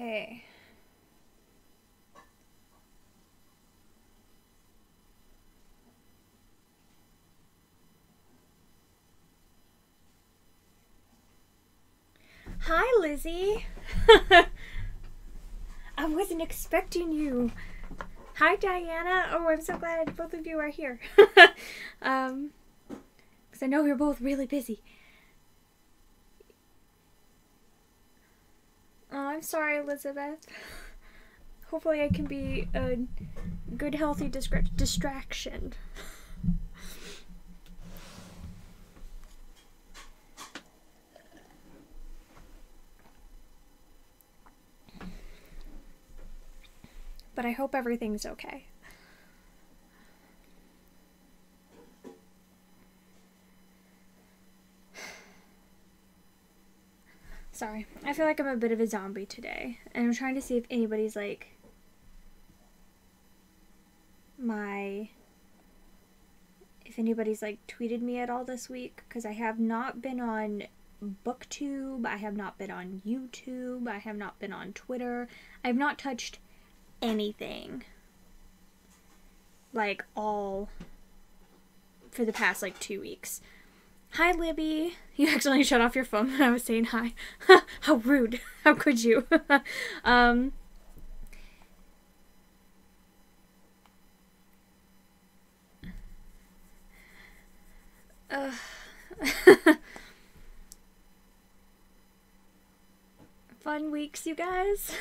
Okay. Hi, Lizzie. I wasn't expecting you. Hi, Diana. Oh, I'm so glad both of you are here. Because I know you're both really busy. Oh, I'm sorry, Elizabeth. Hopefully I can be a good, healthy distraction. But I hope everything's okay. Sorry, I feel like I'm a bit of a zombie today. And I'm trying to see if anybody's like if anybody's like tweeted me at all this week, because I have not been on BookTube, I have not been on YouTube, I have not been on Twitter. I have not touched anything like all for the past like 2 weeks. Hi, Libby. You accidentally shut off your phone when I was saying hi. How rude. How could you? Fun weeks, you guys.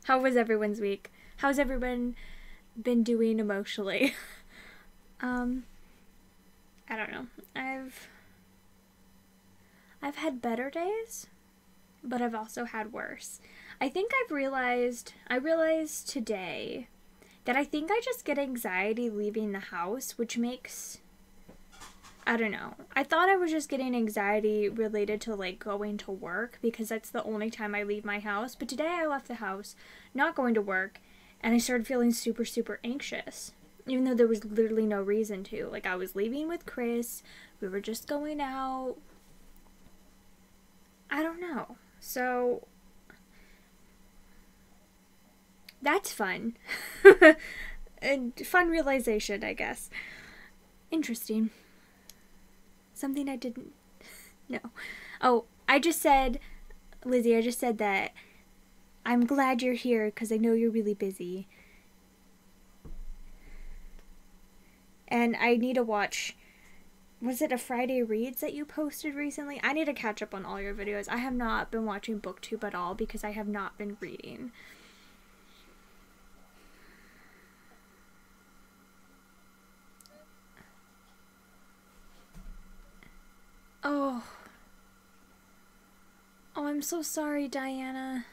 How was everyone's week? How's everyone been doing emotionally? I don't know. I've had better days, but I've also had worse. I think I realized today that I think I just get anxiety leaving the house, which makes, I don't know. I thought I was just getting anxiety related to like going to work because that's the only time I leave my house. But today I left the house not going to work and I started feeling super, super anxious. Even though there was literally no reason to. Like, I was leaving with Chris. We were just going out. I don't know. So, that's fun. And fun realization, I guess. Interesting. Something I didn't know. Oh, I just said, Lizzie, I just said that I'm glad you're here because I know you're really busy. And I need to watch, was it a Friday Reads that you posted recently? I need to catch up on all your videos. I have not been watching BookTube at all because I have not been reading. Oh. Oh, I'm so sorry, Diana.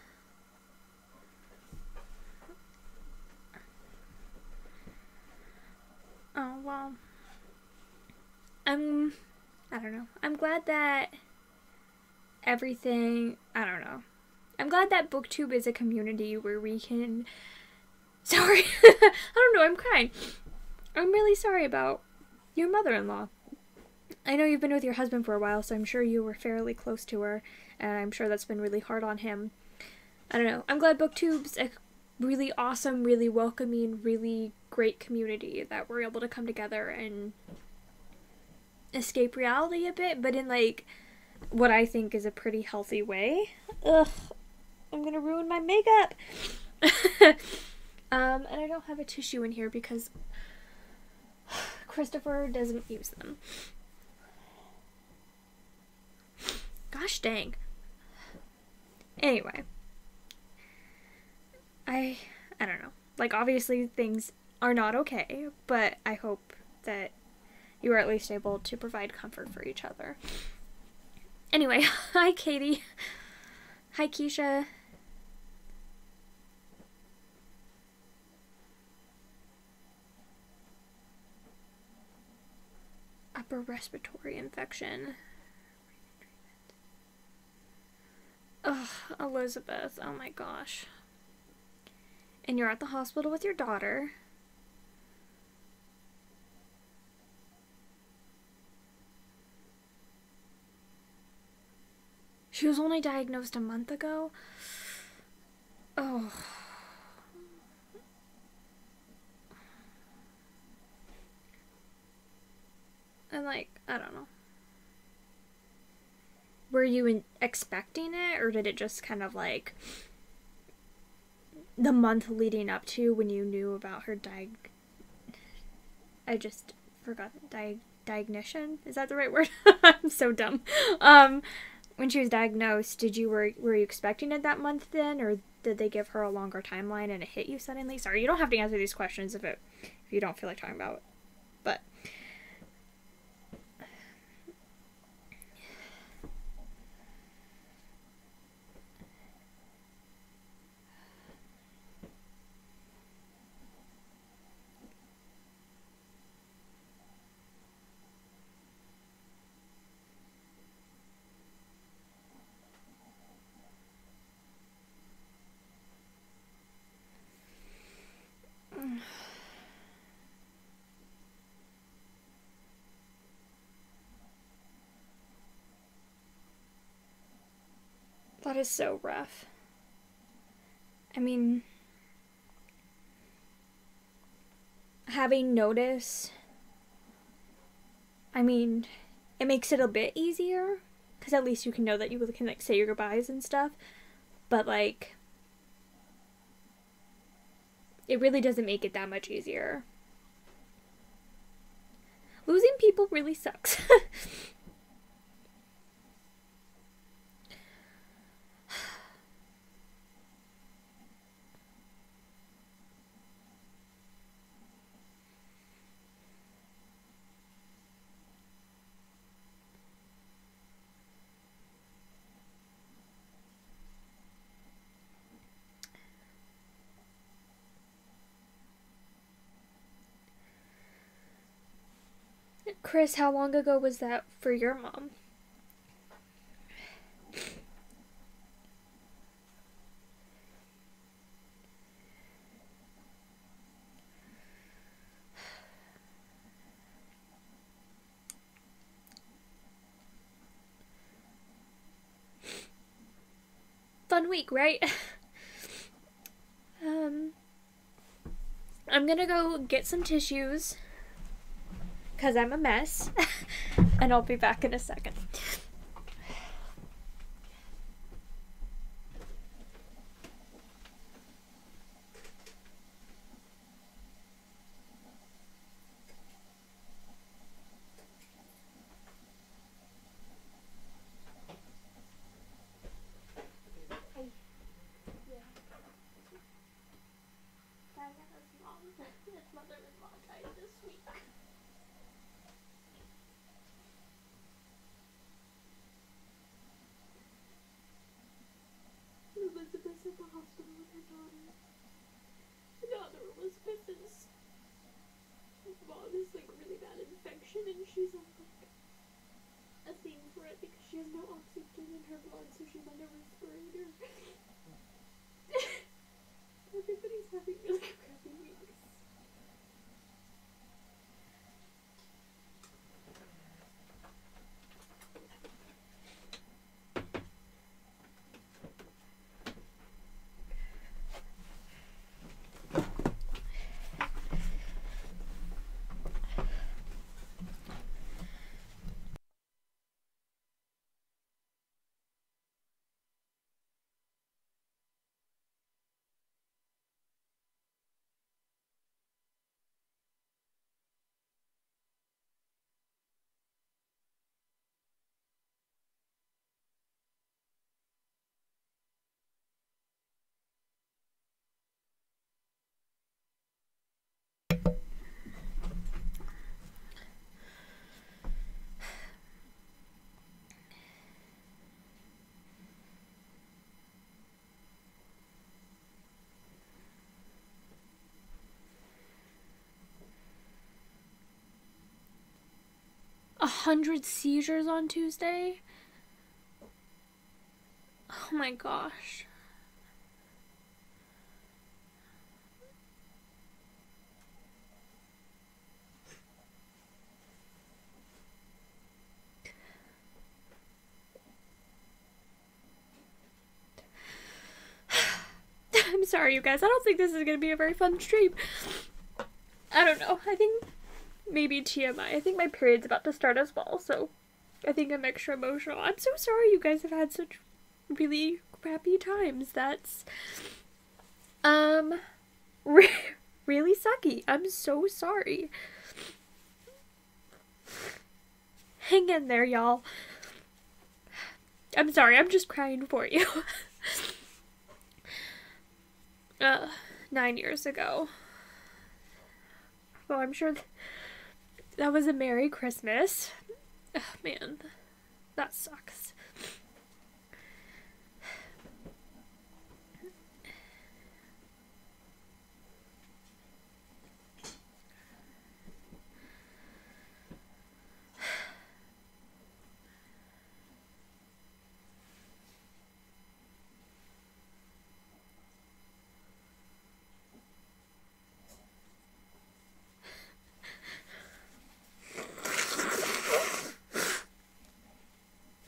Oh, well. I don't know. I'm glad that everything, I don't know. I'm glad that BookTube is a community where we can, sorry. I don't know, I'm crying. I'm really sorry about your mother-in-law. I know you've been with your husband for a while, so I'm sure you were fairly close to her, and I'm sure that's been really hard on him. I don't know. I'm glad BookTube's a really awesome, really welcoming, really great community that we're able to come together and escape reality a bit, but in like what I think is a pretty healthy way. Ugh, I'm gonna ruin my makeup. And I don't have a tissue in here because Christopher doesn't use them. Gosh dang. Anyway. I don't know. Like, obviously things are not okay, but I hope that you are at least able to provide comfort for each other. Anyway, hi Katie. Hi Keisha. Upper respiratory infection. Ugh, Elizabeth. Oh my gosh. And you're at the hospital with your daughter. She was only diagnosed a month ago. Oh. And like, I don't know. Were you expecting it, or did it just kind of like the month leading up to when you knew about her I just forgot diagnosis? Is that the right word? I'm so dumb. When she was diagnosed, were you expecting it that month then, or did they give her a longer timeline and it hit you suddenly? Sorry, you don't have to answer these questions if you don't feel like talking about it. But that is so rough. I mean, having notice, I mean, it makes it a bit easier, because at least you can know that you can like say your goodbyes and stuff. But like, it really doesn't make it that much easier. Losing people really sucks. Chris, how long ago was that for your mom? Fun week, right? I'm gonna go get some tissues because I'm a mess, and I'll be back in a second. His mother-in-law died this week. Elizabeth's at the hospital with her daughter. Her daughter Elizabeth's mom is like really bad infection, and she's on like a thing for it because she has no oxygen in her blood, so she's on a respirator. Everybody's having really crappy weeks. A 100 seizures on Tuesday? Oh my gosh. sorry, you guys. I don't think this is gonna be a very fun stream. I don't know. I think maybe TMI. I think my period's about to start as well, so I think I'm extra emotional. I'm so sorry you guys have had such really crappy times. That's really sucky. I'm so sorry. Hang in there, y'all. I'm sorry, I'm just crying for you. 9 years ago. Well, I'm sure that was a Merry Christmas. Oh, man, that sucks.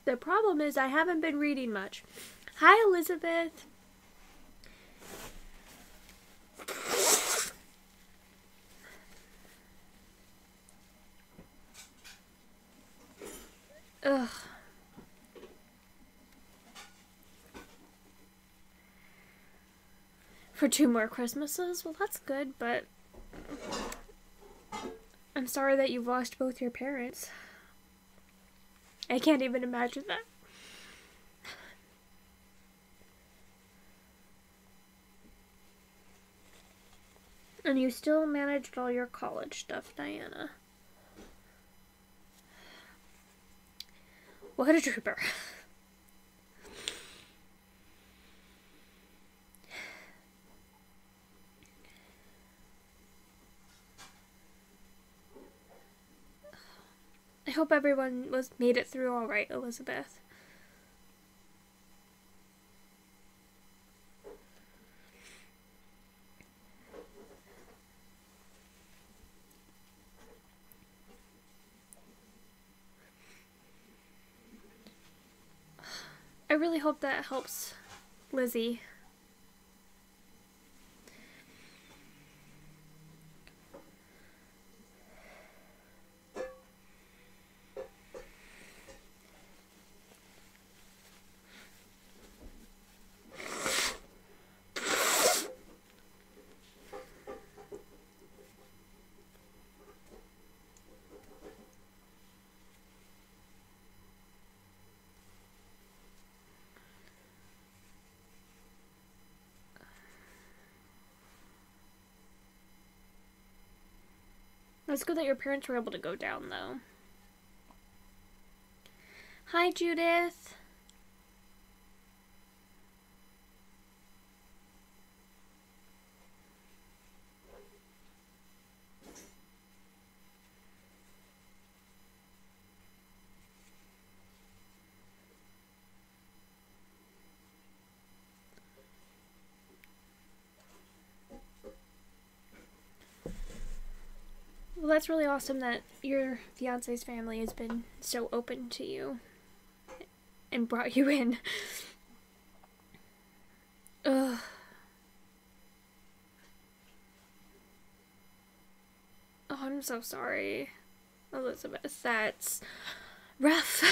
The problem is I haven't been reading much. Hi, Elizabeth. Ugh. For 2 more Christmases? Well, that's good, but I'm sorry that you've lost both your parents. I can't even imagine that. And you still managed all your college stuff, Diana. What a trooper. I hope everyone made it through all right, Elizabeth. I really hope that helps Lizzie. It's good that your parents were able to go down, though. Hi, Judith. Well, that's really awesome that your fiance's family has been so open to you and brought you in. Ugh. Oh, I'm so sorry, Elizabeth. That's rough.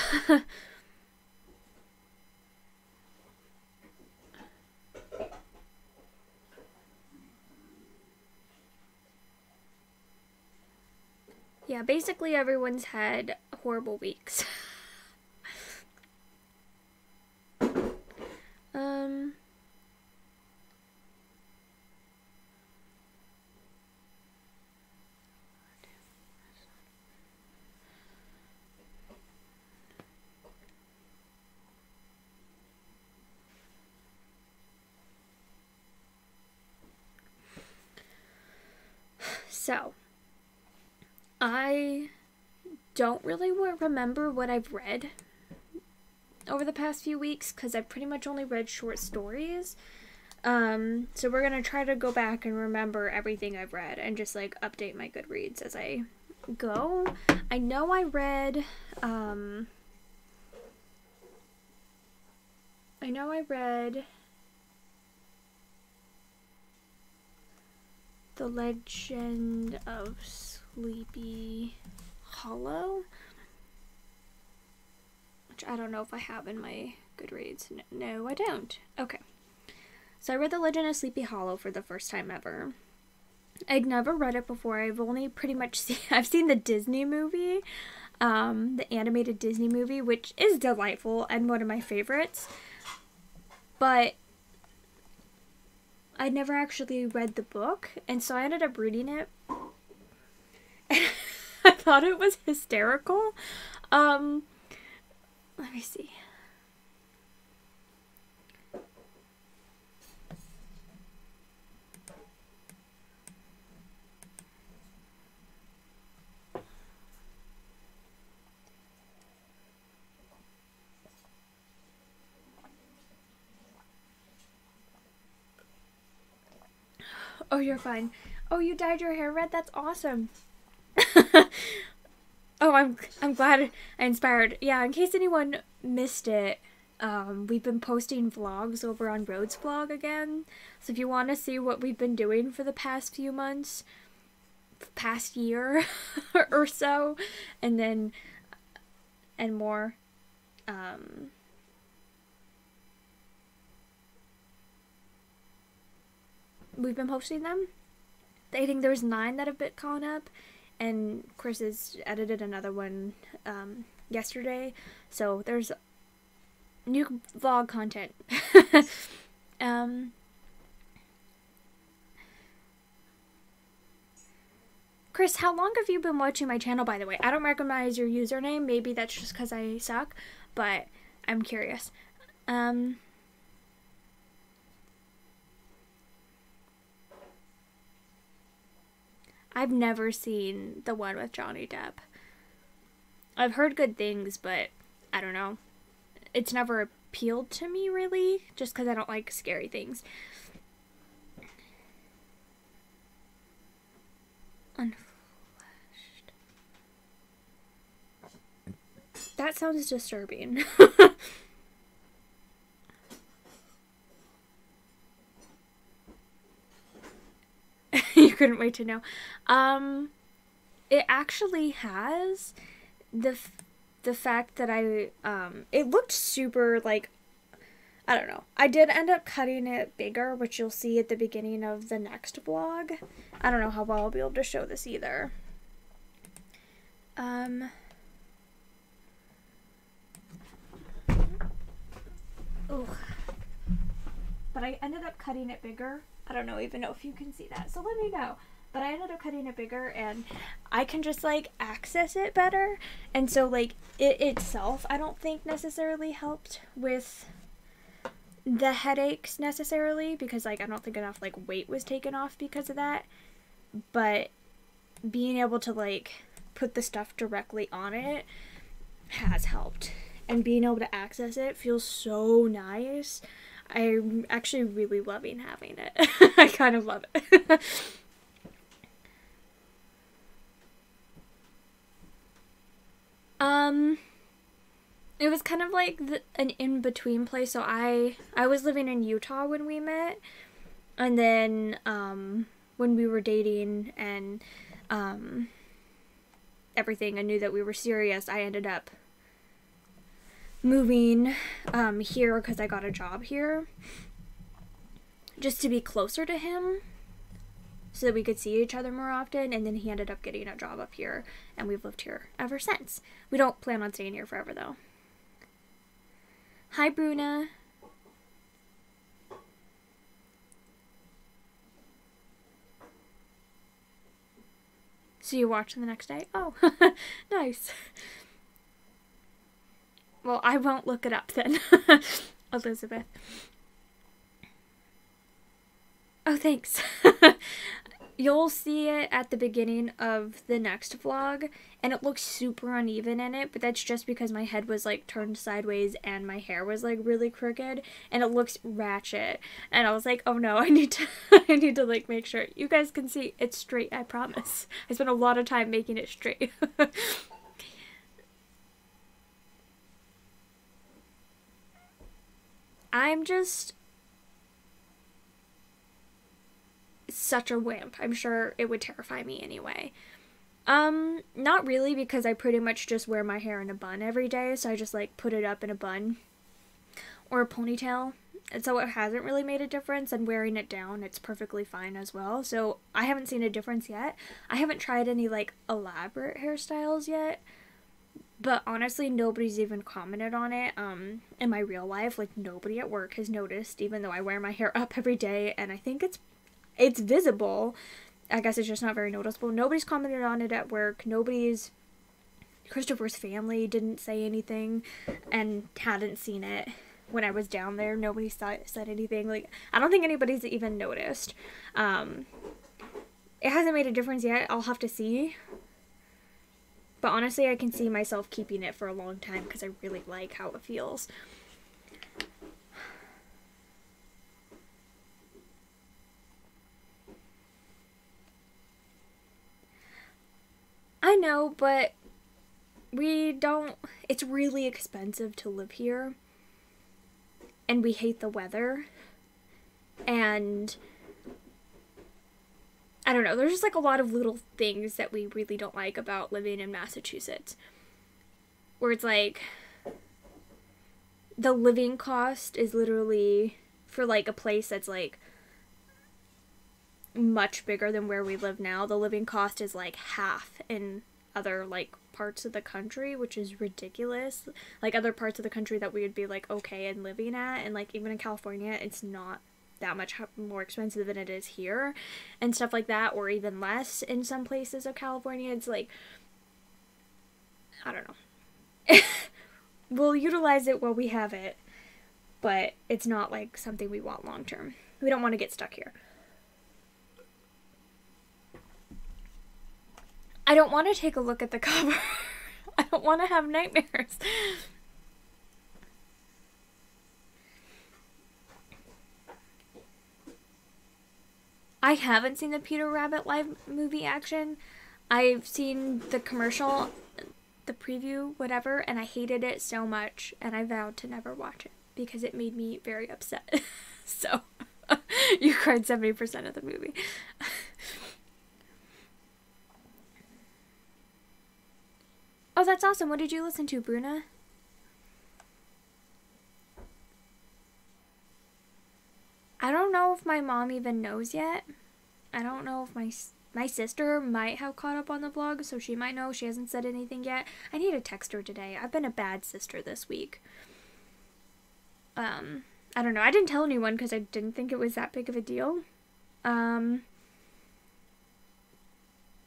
Yeah, basically everyone's had horrible weeks. So, I don't really remember what I've read over the past few weeks because I've pretty much only read short stories. So we're gonna try to go back and remember everything I've read and just like update my Goodreads as I go. I know I read, The Legend of Sleepy Hollow, which I don't know if I have in my Goodreads. No, I don't. Okay. So I read The Legend of Sleepy Hollow for the first time ever. I'd never read it before. I've only pretty much I've seen the Disney movie, the animated Disney movie, which is delightful and one of my favorites. But I never actually read the book, and so I ended up reading it. And I thought it was hysterical. Let me see. Oh, you're fine. Oh, you dyed your hair red? That's awesome. Oh, I'm glad I inspired. Yeah, in case anyone missed it, we've been posting vlogs over on Rhodes Vlog again. So if you want to see what we've been doing for the past few months, past year or so, and more, we've been posting them. I think there's 9 that have been gone up, and Chris has edited another one yesterday, so there's new vlog content. Chris, how long have you been watching my channel, by the way? I don't recognize your username. Maybe that's just because I suck, but I'm curious. I've never seen the one with Johnny Depp. I've heard good things, but I don't know. It's never appealed to me, really, just because I don't like scary things. Unfleshed. That sounds disturbing. You couldn't wait to know. It actually has the fact that it looked super, like, I don't know. I did end up cutting it bigger, which you'll see at the beginning of the next vlog. I don't know how well I'll be able to show this either. Oh. But I ended up cutting it bigger. I don't even know if you can see that, so let me know. But I ended up cutting it bigger, and I can just, like, access it better. And so, like, it itself, I don't think necessarily helped with the headaches necessarily, because, like, I don't think enough, like, weight was taken off because of that. But being able to, like, put the stuff directly on it has helped. And being able to access it feels so nice. I'm actually really loving having it. I kind of love it. It was kind of like an in-between place. So I was living in Utah when we met, and then when we were dating and everything, I knew that we were serious. I ended up moving here because I got a job here, just to be closer to him so that we could see each other more often. And then he ended up getting a job up here, and we've lived here ever since. We don't plan on staying here forever though. Hi, Bruna. So you watching the next day? Oh, nice. Well, I won't look it up then. Elizabeth. Oh, thanks. You'll see it at the beginning of the next vlog, and it looks super uneven in it, but that's just because my head was, like, turned sideways and my hair was, like, really crooked, and it looks ratchet. And I was like, oh no, I need to like make sure you guys can see it's straight. I promise. I spent a lot of time making it straight. I'm just such a wimp. I'm sure it would terrify me anyway. Not really, because I pretty much just wear my hair in a bun every day, so I just like put it up in a bun or a ponytail. And so it hasn't really made a difference, and wearing it down, it's perfectly fine as well. So I haven't seen a difference yet. I haven't tried any like elaborate hairstyles yet, but honestly, nobody's even commented on it. In my real life, like nobody at work has noticed, even though I wear my hair up every day, and I think it's visible. I guess it's just not very noticeable. Nobody's commented on it at work. Christopher's family didn't say anything and hadn't seen it when I was down there. Nobody said anything. Like, I don't think anybody's even noticed. It hasn't made a difference yet. I'll have to see. But honestly, I can see myself keeping it for a long time because I really like how it feels. I know, but it's really expensive to live here. And we hate the weather. And I don't know, there's just like a lot of little things that we really don't like about living in Massachusetts. Where it's like, the living cost is literally, for like a place that's like much bigger than where we live now, the living cost is like half in other like parts of the country, which is ridiculous. Like other parts of the country that we would be like okay in living at, and like even in California it's not that much more expensive than it is here and stuff like that, or even less in some places of California. It's like, I don't know. We'll utilize it while we have it, but it's not like something we want long term. We don't want to get stuck here. I don't want to take a look at the cover. I don't want to have nightmares. I haven't seen the Peter Rabbit live movie action. I've seen the commercial, the preview, whatever, and I hated it so much, and I vowed to never watch it because it made me very upset. So, you cried 70% of the movie. Oh, that's awesome. What did you listen to, Bruna? I don't know if my mom even knows yet. I don't know if my sister might have caught up on the vlog, so she might know. She hasn't said anything yet. I need to text her today. I've been a bad sister this week. I don't know. I didn't tell anyone because I didn't think it was that big of a deal. But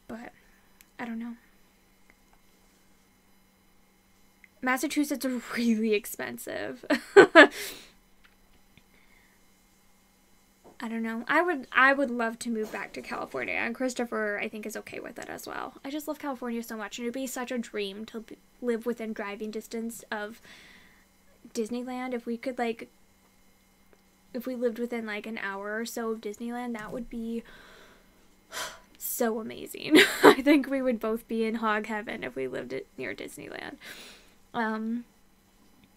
I don't know. Massachusetts are really expensive. I don't know. I would love to move back to California, and Christopher, I think, is okay with it as well. I just love California so much, and it'd be such a dream to live within driving distance of Disneyland. If we could, like, if we lived within, like, an hour or so of Disneyland, that would be so amazing. I think we would both be in hog heaven if we lived near Disneyland.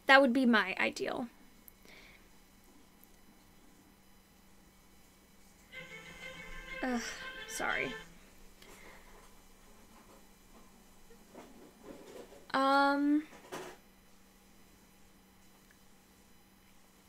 That would be my ideal. Ugh, sorry.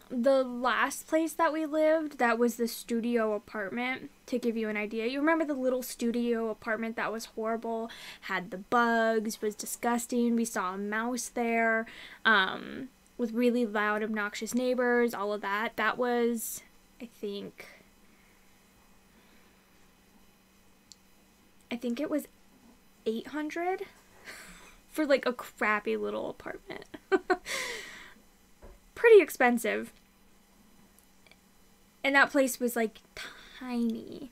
The last place that we lived, that was the studio apartment, to give you an idea. You remember the little studio apartment that was horrible, had the bugs, was disgusting. We saw a mouse there, with really loud, obnoxious neighbors, all of that. That was, I think it was $800 for like a crappy little apartment. Pretty expensive. And that place was like tiny.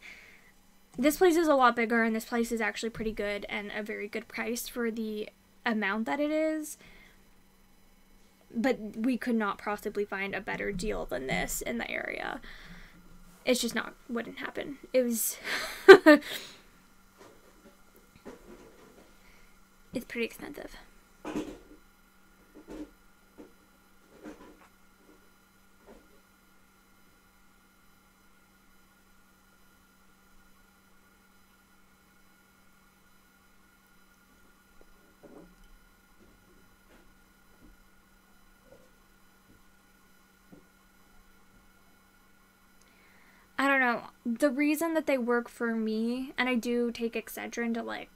This place is a lot bigger, and this place is actually pretty good and a very good price for the amount that it is. But we could not possibly find a better deal than this in the area. It's just wouldn't happen. It was it's pretty expensive. the reason that they work for me, and I do take Excedrin to like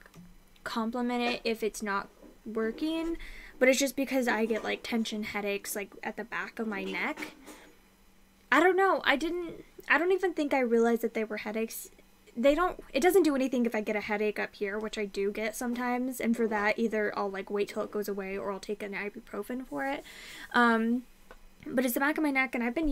complement it if it's not working, but it's just because I get like tension headaches like at the back of my neck. I don't know. I don't even think I realized that they were headaches. It doesn't do anything if I get a headache up here, which I do get sometimes, and for that either I'll like wait till it goes away or I'll take an ibuprofen for it. But it's the back of my neck, and I've been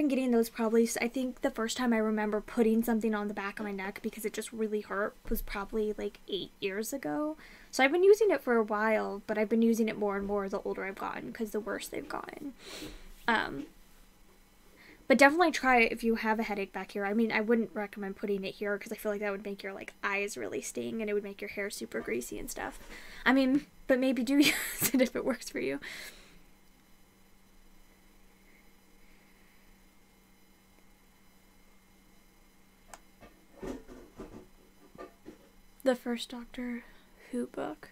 getting those probably, I think the first time I remember putting something on the back of my neck because it just really hurt was probably like 8 years ago. So I've been using it for a while, but I've been using it more and more the older I've gotten because the worse they've gotten. But definitely try it if you have a headache back here. I mean, I wouldn't recommend putting it here because I feel like that would make your like eyes really sting and it would make your hair super greasy and stuff. I mean, but maybe do use it if it works for you. The first Doctor Who book.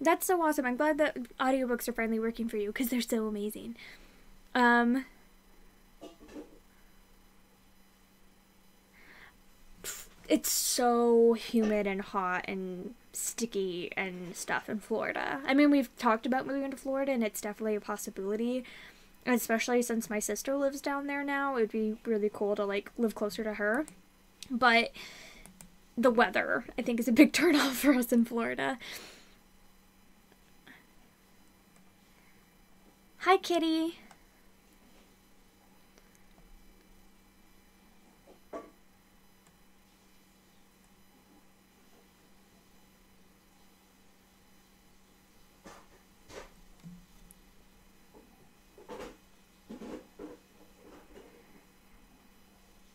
That's so awesome. I'm glad that audiobooks are finally working for you because they're so amazing. It's so humid and hot and sticky and stuff in Florida. I mean, we've talked about moving to Florida and it's definitely a possibility. And especially since my sister lives down there now, it would be really cool to like live closer to her. But the weather, I think, is a big turnoff for us in Florida. Hi, kitty.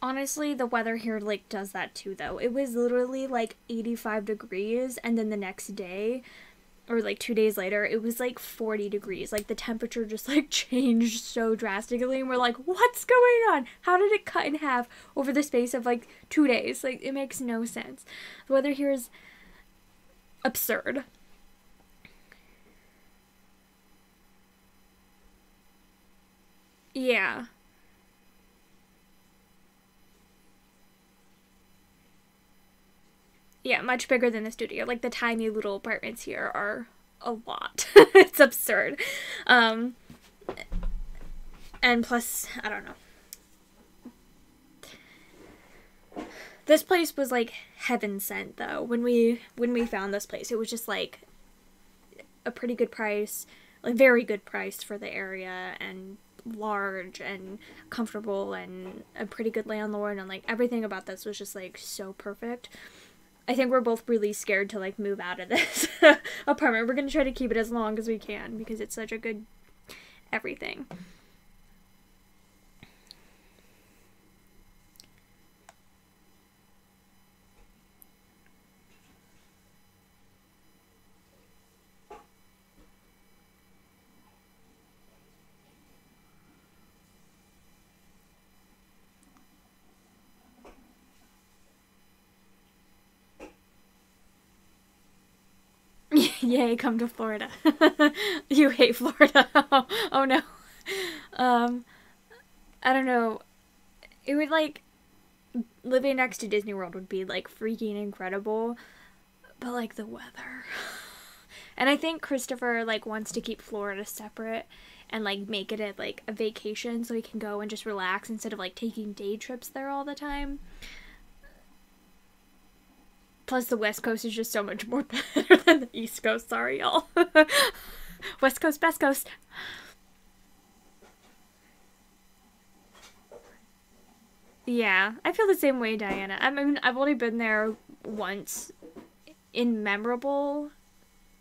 Honestly, the weather here like does that too though. It was literally like 85 degrees and then the next day or like 2 days later it was like 40 degrees. Like the temperature just like changed so drastically and we're like, what's going on? How did it cut in half over the space of like 2 days? Like it makes no sense. The weather here is absurd. Yeah. Yeah, much bigger than the studio. Like the tiny little apartments here are a lot. It's absurd. And plus, I don't know. This place was like heaven sent though. When we found this place, it was just like a pretty good price, like very good price for the area and large and comfortable and a pretty good landlord and like everything about this was just like so perfect. I think we're both really scared to like move out of this apartment. We're going to try to keep it as long as we can because it's such a good everything. Yay, come to Florida. You hate Florida. Oh no. I don't know. It would like living next to Disney World would be like freaking incredible, but like the weather. And I think Christopher like wants to keep Florida separate and like make it like a vacation so he can go and just relax instead of like taking day trips there all the time. Plus, the West Coast is just so much more better than the East Coast. Sorry, y'all. West Coast, best coast. Yeah, I feel the same way, Diana. I mean, I've only been there once in memorable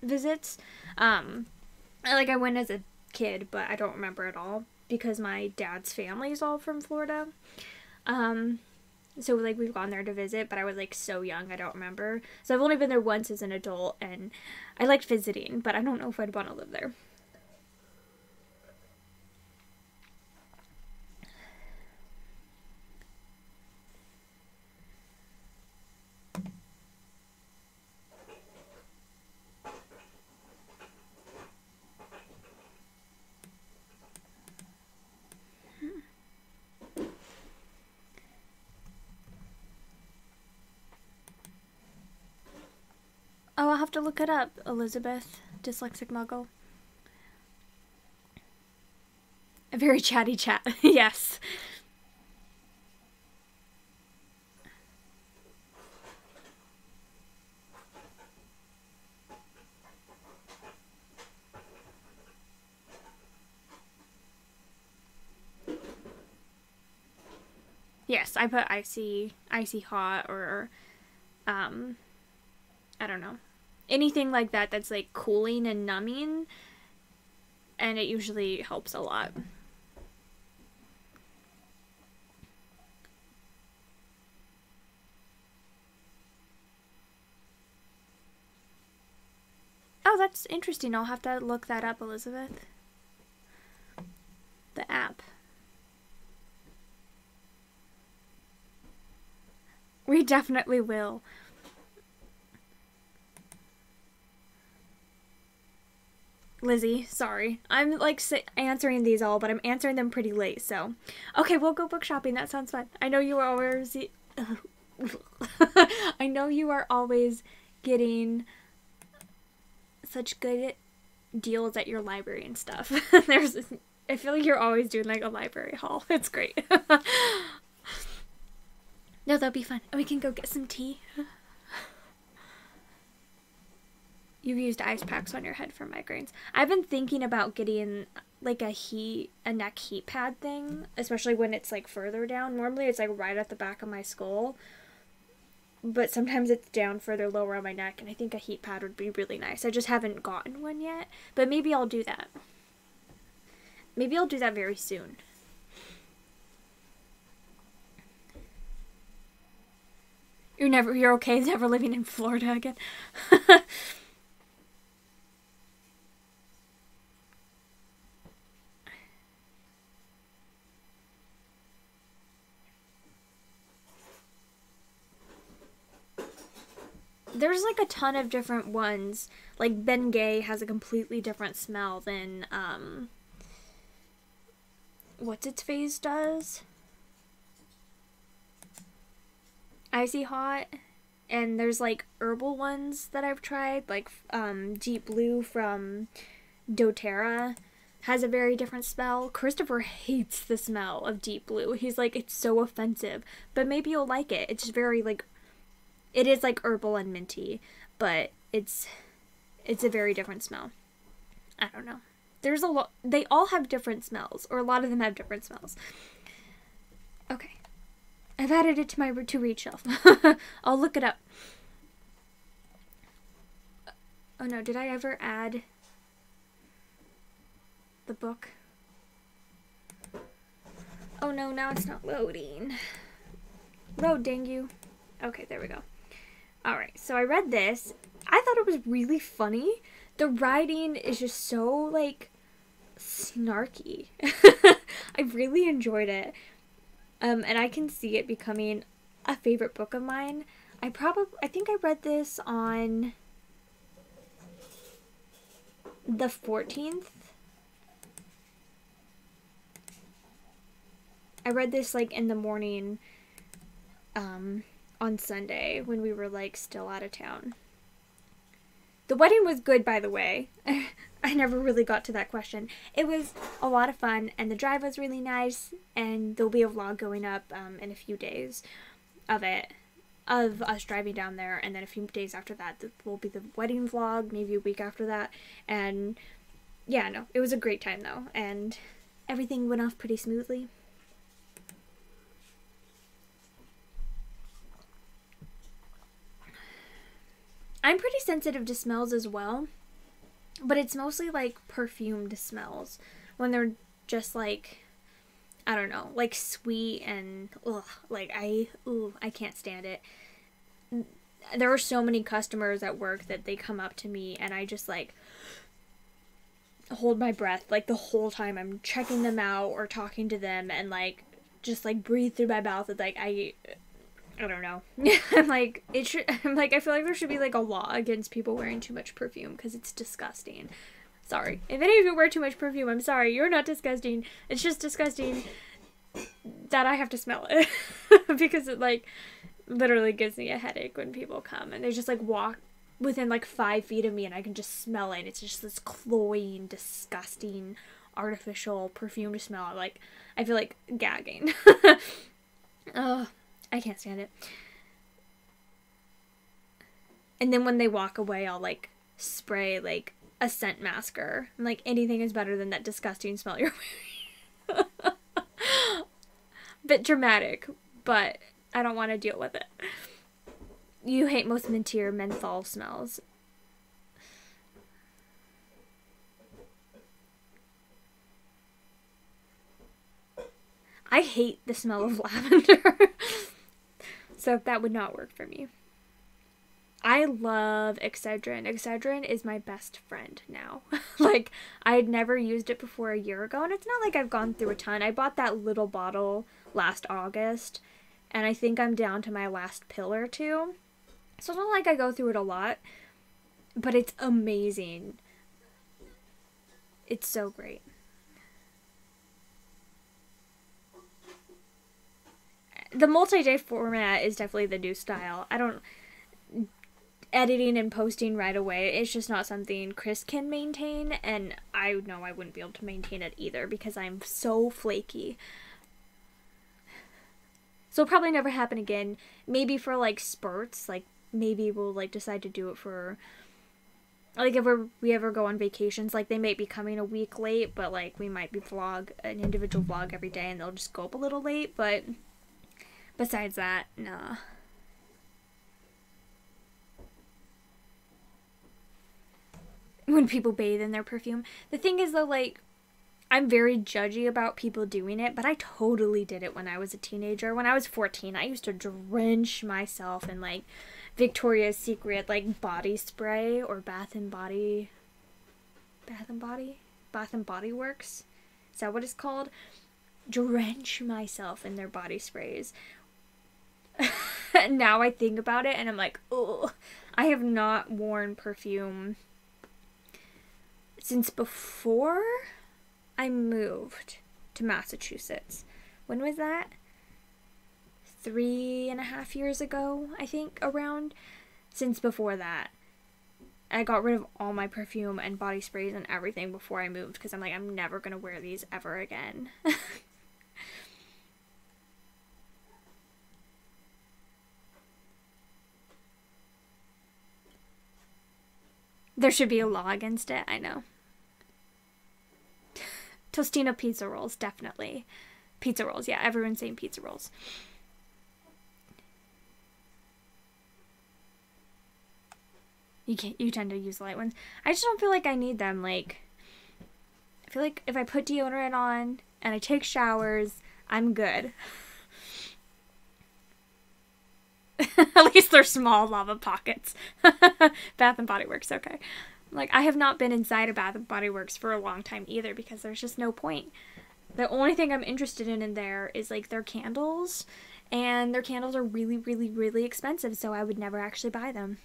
visits. Like I went as a kid, but I don't remember at all because my dad's family is all from Florida. So, like, we've gone there to visit, but I was, like, so young, I don't remember. So I've only been there once as an adult, and I liked visiting, but I don't know if I'd want to live there. have to look it up, Elizabeth, dyslexic muggle. A very chatty chat. Yes. Yes, I put icy hot, or I don't know. Anything like that that's like cooling and numbing, and it usually helps a lot. Oh, that's interesting. I'll have to look that up, Elizabeth. The app. We definitely will. Lizzie, sorry. I'm like answering these all, but I'm answering them pretty late, so. Okay, we'll go book shopping. That sounds fun. I know you are always... I know you are always getting such good deals at your library and stuff. I feel like you're always doing like a library haul. It's great. No, that'll be fun. We can go get some tea. You've used ice packs on your head for migraines. I've been thinking about getting like a neck heat pad thing, especially when it's like further down. Normally it's like right at the back of my skull, but sometimes it's down further lower on my neck, and I think a heat pad would be really nice. I just haven't gotten one yet, but maybe I'll do that. Maybe I'll do that very soon. You're okay never living in Florida again. There's like a ton of different ones. Like Bengay has a completely different smell than What's Its Face does. Icy Hot, and there's like herbal ones that I've tried, like Deep Blue from doTERRA has a very different smell. Christopher hates the smell of Deep Blue. He's like, it's so offensive, but maybe you'll like it. It's very like, it is like herbal and minty, but it's a very different smell. I don't know. There's a lot, they all have different smells, or a lot of them have different smells. Okay. I've added it to my to-read shelf. I'll look it up. Oh no, did I ever add the book? Oh no, now it's not loading. Load, dang you. Okay, there we go. Alright, so I read this. I thought it was really funny. The writing is just so, like, snarky. I really enjoyed it. And I can see it becoming a favorite book of mine. I think I read this on the 14th. I read this like in the morning on Sunday when we were like still out of town. The wedding was good, by the way. I never really got to that question. It was a lot of fun, and the drive was really nice, and there'll be a vlog going up in a few days of us driving down there, and then a few days after that will be the wedding vlog, maybe a week after that, and yeah, no, it was a great time though, and everything went off pretty smoothly. I'm pretty sensitive to smells as well, but it's mostly like perfumed smells when they're just like, I don't know, like sweet and I can't stand it. There are so many customers at work that they come up to me and I just like hold my breath like the whole time I'm checking them out or talking to them, and like just like breathe through my mouth and like I don't know. I'm like, I feel like there should be like a law against people wearing too much perfume because it's disgusting. Sorry. If any of you wear too much perfume, I'm sorry. You're not disgusting. It's just disgusting that I have to smell it because it like literally gives me a headache when people come and they just like walk within like 5 feet of me and I can just smell it. It's just this cloying, disgusting, artificial perfume smell. Like, I feel like gagging. Ugh, I can't stand it. And then when they walk away, I'll like spray like a scent masker. I'm like, anything is better than that disgusting smell you're wearing. Bit dramatic, but I don't want to deal with it. You hate most minty or menthol smells. I hate the smell of lavender. So that would not work for me. I love Excedrin. Excedrin is my best friend now. Like, I had never used it before a year ago, and it's not like I've gone through a ton. I bought that little bottle last August, and I think I'm down to my last pill or two. So it's not like I go through it a lot, but it's amazing. It's so great. The multi-day format is definitely the new style. I don't... Editing and posting right away, it's just not something Chris can maintain, and I know I wouldn't be able to maintain it either because I'm so flaky. So it'll probably never happen again. Maybe for like spurts, like maybe we'll like decide to do it for like if we ever go on vacations, like they might be coming a week late, but like we might be vlog an individual vlog every day and they'll just go up a little late, but besides that, nah. When people bathe in their perfume. The thing is though, like, I'm very judgy about people doing it, but I totally did it when I was a teenager. When I was 14, I used to drench myself in, like, Victoria's Secret, like, body spray or Bath and Body Works? Is that what it's called? Drench myself in their body sprays. Now I think about it and I'm like, ugh. I have not worn perfume since before I moved to Massachusetts. When was that? 3.5 years ago, I think, around. Since before that. I got rid of all my perfume and body sprays and everything before I moved because I'm like, I'm never going to wear these ever again. There should be a law against it, I know. Tostino pizza rolls, definitely. Pizza rolls, yeah, everyone's saying pizza rolls. You tend to use the light ones. I just don't feel like I need them. Like, I feel like if I put deodorant on and I take showers, I'm good. At least they're small lava pockets. Bath and Body Works, okay. Like, I have not been inside a Bath and Body Works for a long time either because there's just no point. The only thing I'm interested in there is, like, their candles. And their candles are really, really, really expensive, so I would never actually buy them.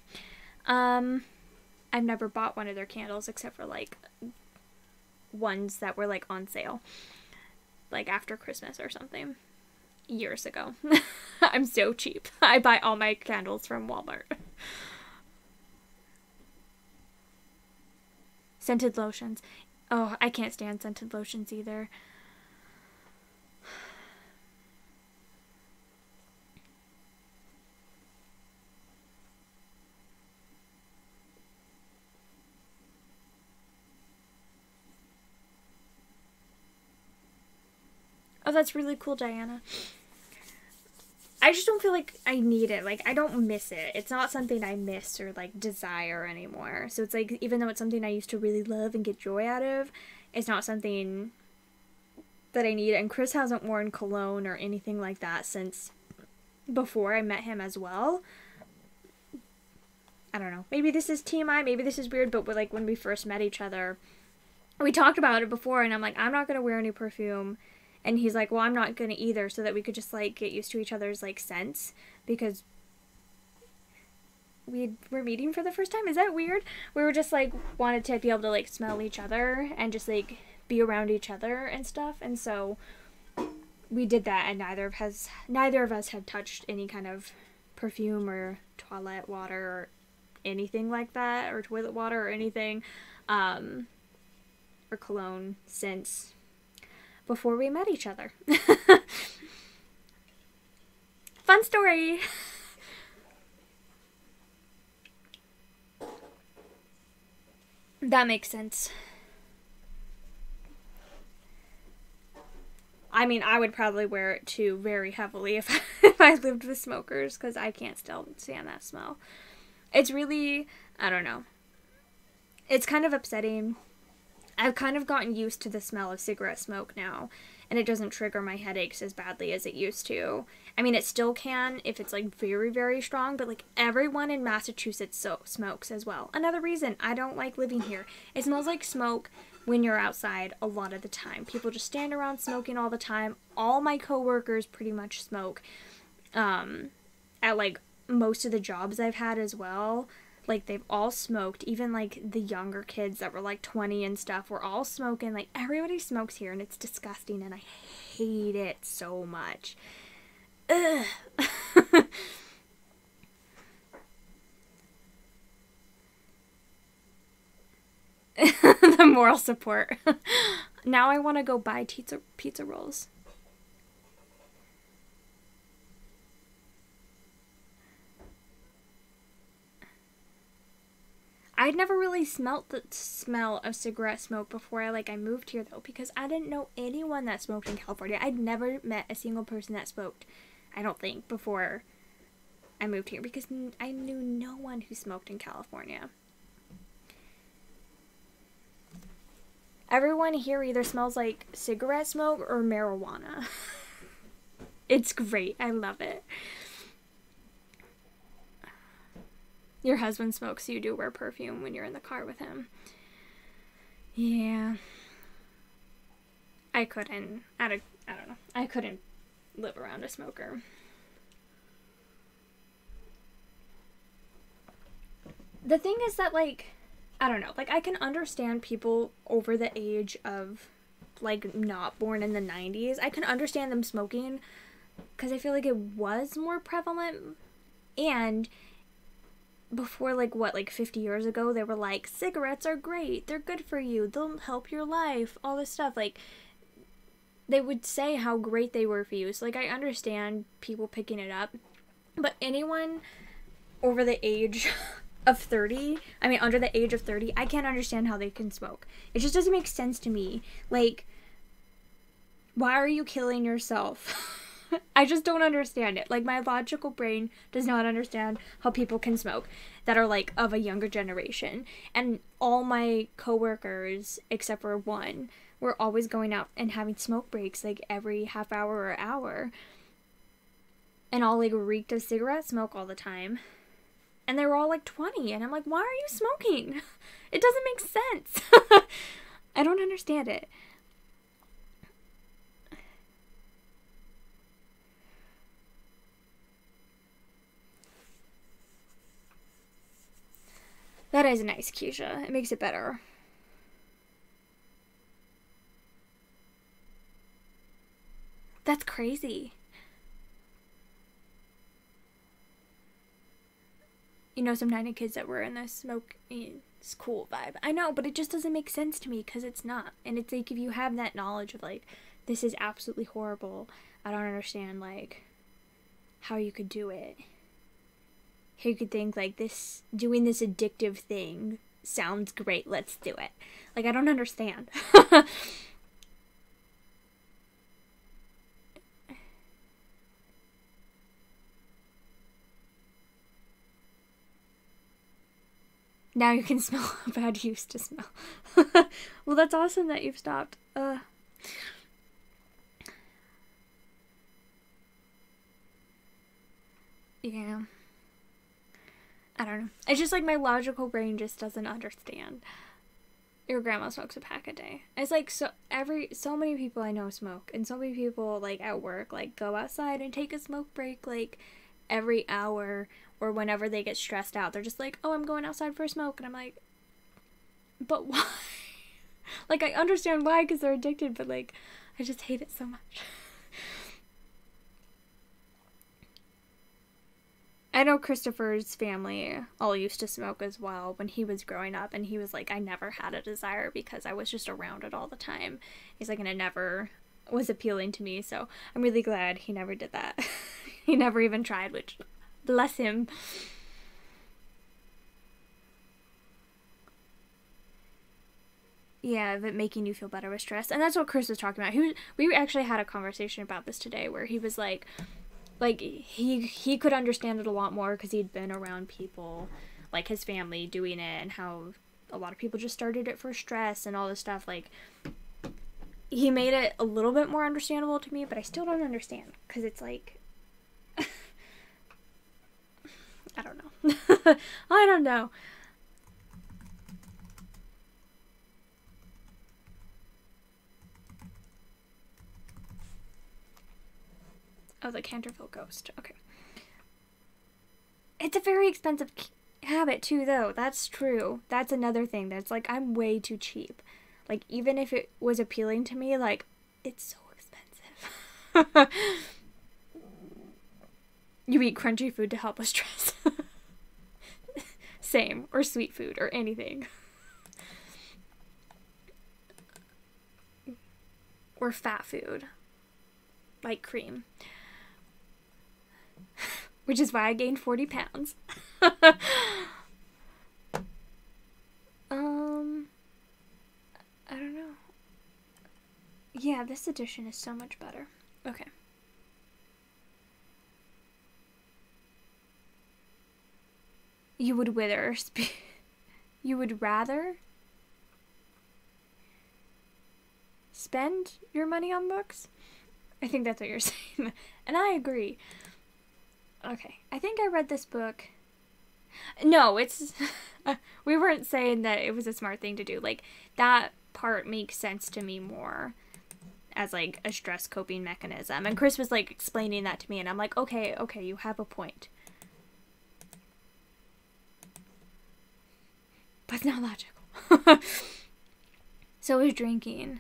I've never bought one of their candles except for, like, ones that were, like, on sale. Like, after Christmas or something. Years ago. I'm so cheap. I buy all my candles from Walmart. Scented lotions. Oh, I can't stand scented lotions either. Oh, that's really cool, Diana. I just don't feel like I need it. Like, I don't miss it. It's not something I miss or, like, desire anymore. So it's like, even though it's something I used to really love and get joy out of, it's not something that I need. And Chris hasn't worn cologne or anything like that since before I met him as well. I don't know. Maybe this is TMI. Maybe this is weird, but like, when we first met each other, we talked about it before, and I'm like, I'm not going to wear any perfume. And he's like, well, I'm not going to either, so that we could just, like, get used to each other's, like, scents, because we're meeting for the first time. Is that weird? We were just, like, wanted to be able to, like, smell each other and just, like, be around each other and stuff, and so we did that, and neither of us had touched any kind of perfume or toilet water or anything like that, or toilet water or anything, or cologne, since before we met each other. Fun story! That makes sense. I mean, I would probably wear it too very heavily if I lived with smokers, because I can't still stand that smell. It's really, I don't know. It's kind of upsetting. I've kind of gotten used to the smell of cigarette smoke now, and it doesn't trigger my headaches as badly as it used to. I mean, it still can if it's like very, very strong, but like everyone in Massachusetts smokes as well. Another reason I don't like living here. It smells like smoke when you're outside a lot of the time. People just stand around smoking all the time. All my coworkers pretty much smoke. At like most of the jobs I've had as well, like they've all smoked. Even like the younger kids that were like 20 and stuff were all smoking. Like everybody smokes here, and it's disgusting, and I hate it so much. Ugh. The moral support. Now I want to go buy pizza rolls. I'd never really smelt the smell of cigarette smoke before I moved here, though, because I didn't know anyone that smoked in California. I'd never met a single person that smoked, I don't think, before I moved here, because I knew no one who smoked in California. Everyone here either smells like cigarette smoke or marijuana. It's great. I love it. Your husband smokes, so you do wear perfume when you're in the car with him. Yeah. I couldn't. I don't know. I couldn't live around a smoker. The thing is that, I don't know. I can understand people over the age of, not born in the 90s. I can understand them smoking, because I feel like it was more prevalent. And before, 50 years ago, they were like, cigarettes are great, they're good for you, they'll help your life, all this stuff. They would say how great they were for you. So, I understand people picking it up. But anyone over the age of 30, under the age of 30, I can't understand how they can smoke. It just doesn't make sense to me. Why are you killing yourself? I just don't understand it. My logical brain does not understand how people can smoke that are, of a younger generation. And all my coworkers, except for one, were always going out and having smoke breaks, every half hour or hour. And all, reeked of cigarette smoke all the time. And they were all, 20. And I'm like, why are you smoking? It doesn't make sense. I don't understand it. That is nice, Keisha. It makes it better. That's crazy. You know, some 90 kids that were in the smoke school vibe. I know, but it just doesn't make sense to me, because it's not. And it's if you have that knowledge of, this is absolutely horrible, I don't understand, how you could do it. How you could think, doing this addictive thing sounds great, let's do it. I don't understand. Now you can smell how bad you used to smell. Well, that's awesome that you've stopped. Yeah. I don't know. It's just my logical brain just doesn't understand. Your grandma smokes a pack a day. It's so many people I know smoke, and so many people at work go outside and take a smoke break every hour, or whenever they get stressed out. They're just oh, I'm going outside for a smoke, and I'm like, but why? I understand why, because they're addicted, but I just hate it so much. I know Christopher's family all used to smoke as well when he was growing up, and he was like, I never had a desire because I was just around it all the time. He's like, and it never was appealing to me, so I'm really glad he never did that. He never even tried, which, bless him. Yeah, of it making you feel better with stress. And that's what Chris was talking about. We actually had a conversation about this today where he was like he could understand it a lot more because he'd been around people like his family doing it, and how a lot of people just started it for stress and all this stuff. Like, he made it a little bit more understandable to me, but I still don't understand because it's like I don't know. I don't know. Oh, the Canterville Ghost. Okay. It's a very expensive habit, too, though. That's true. That's another thing. That's, like, I'm way too cheap. Like, even if it was appealing to me, like, it's so expensive. You eat crunchy food to help with stress. Same. Or sweet food. Or anything. Or fat food. Like cream. Which is why I gained 40 pounds. I don't know. Yeah, this edition is so much better. Okay. You would wither. You would rather spend your money on books? I think that's what you're saying. And I agree. Okay. I think I read this book. No, it's... we weren't saying that it was a smart thing to do. Like, that part makes sense to me more as, like, a stress coping mechanism. And Chris was, like, explaining that to me, and I'm like, okay, you have a point. But it's not logical. So is drinking.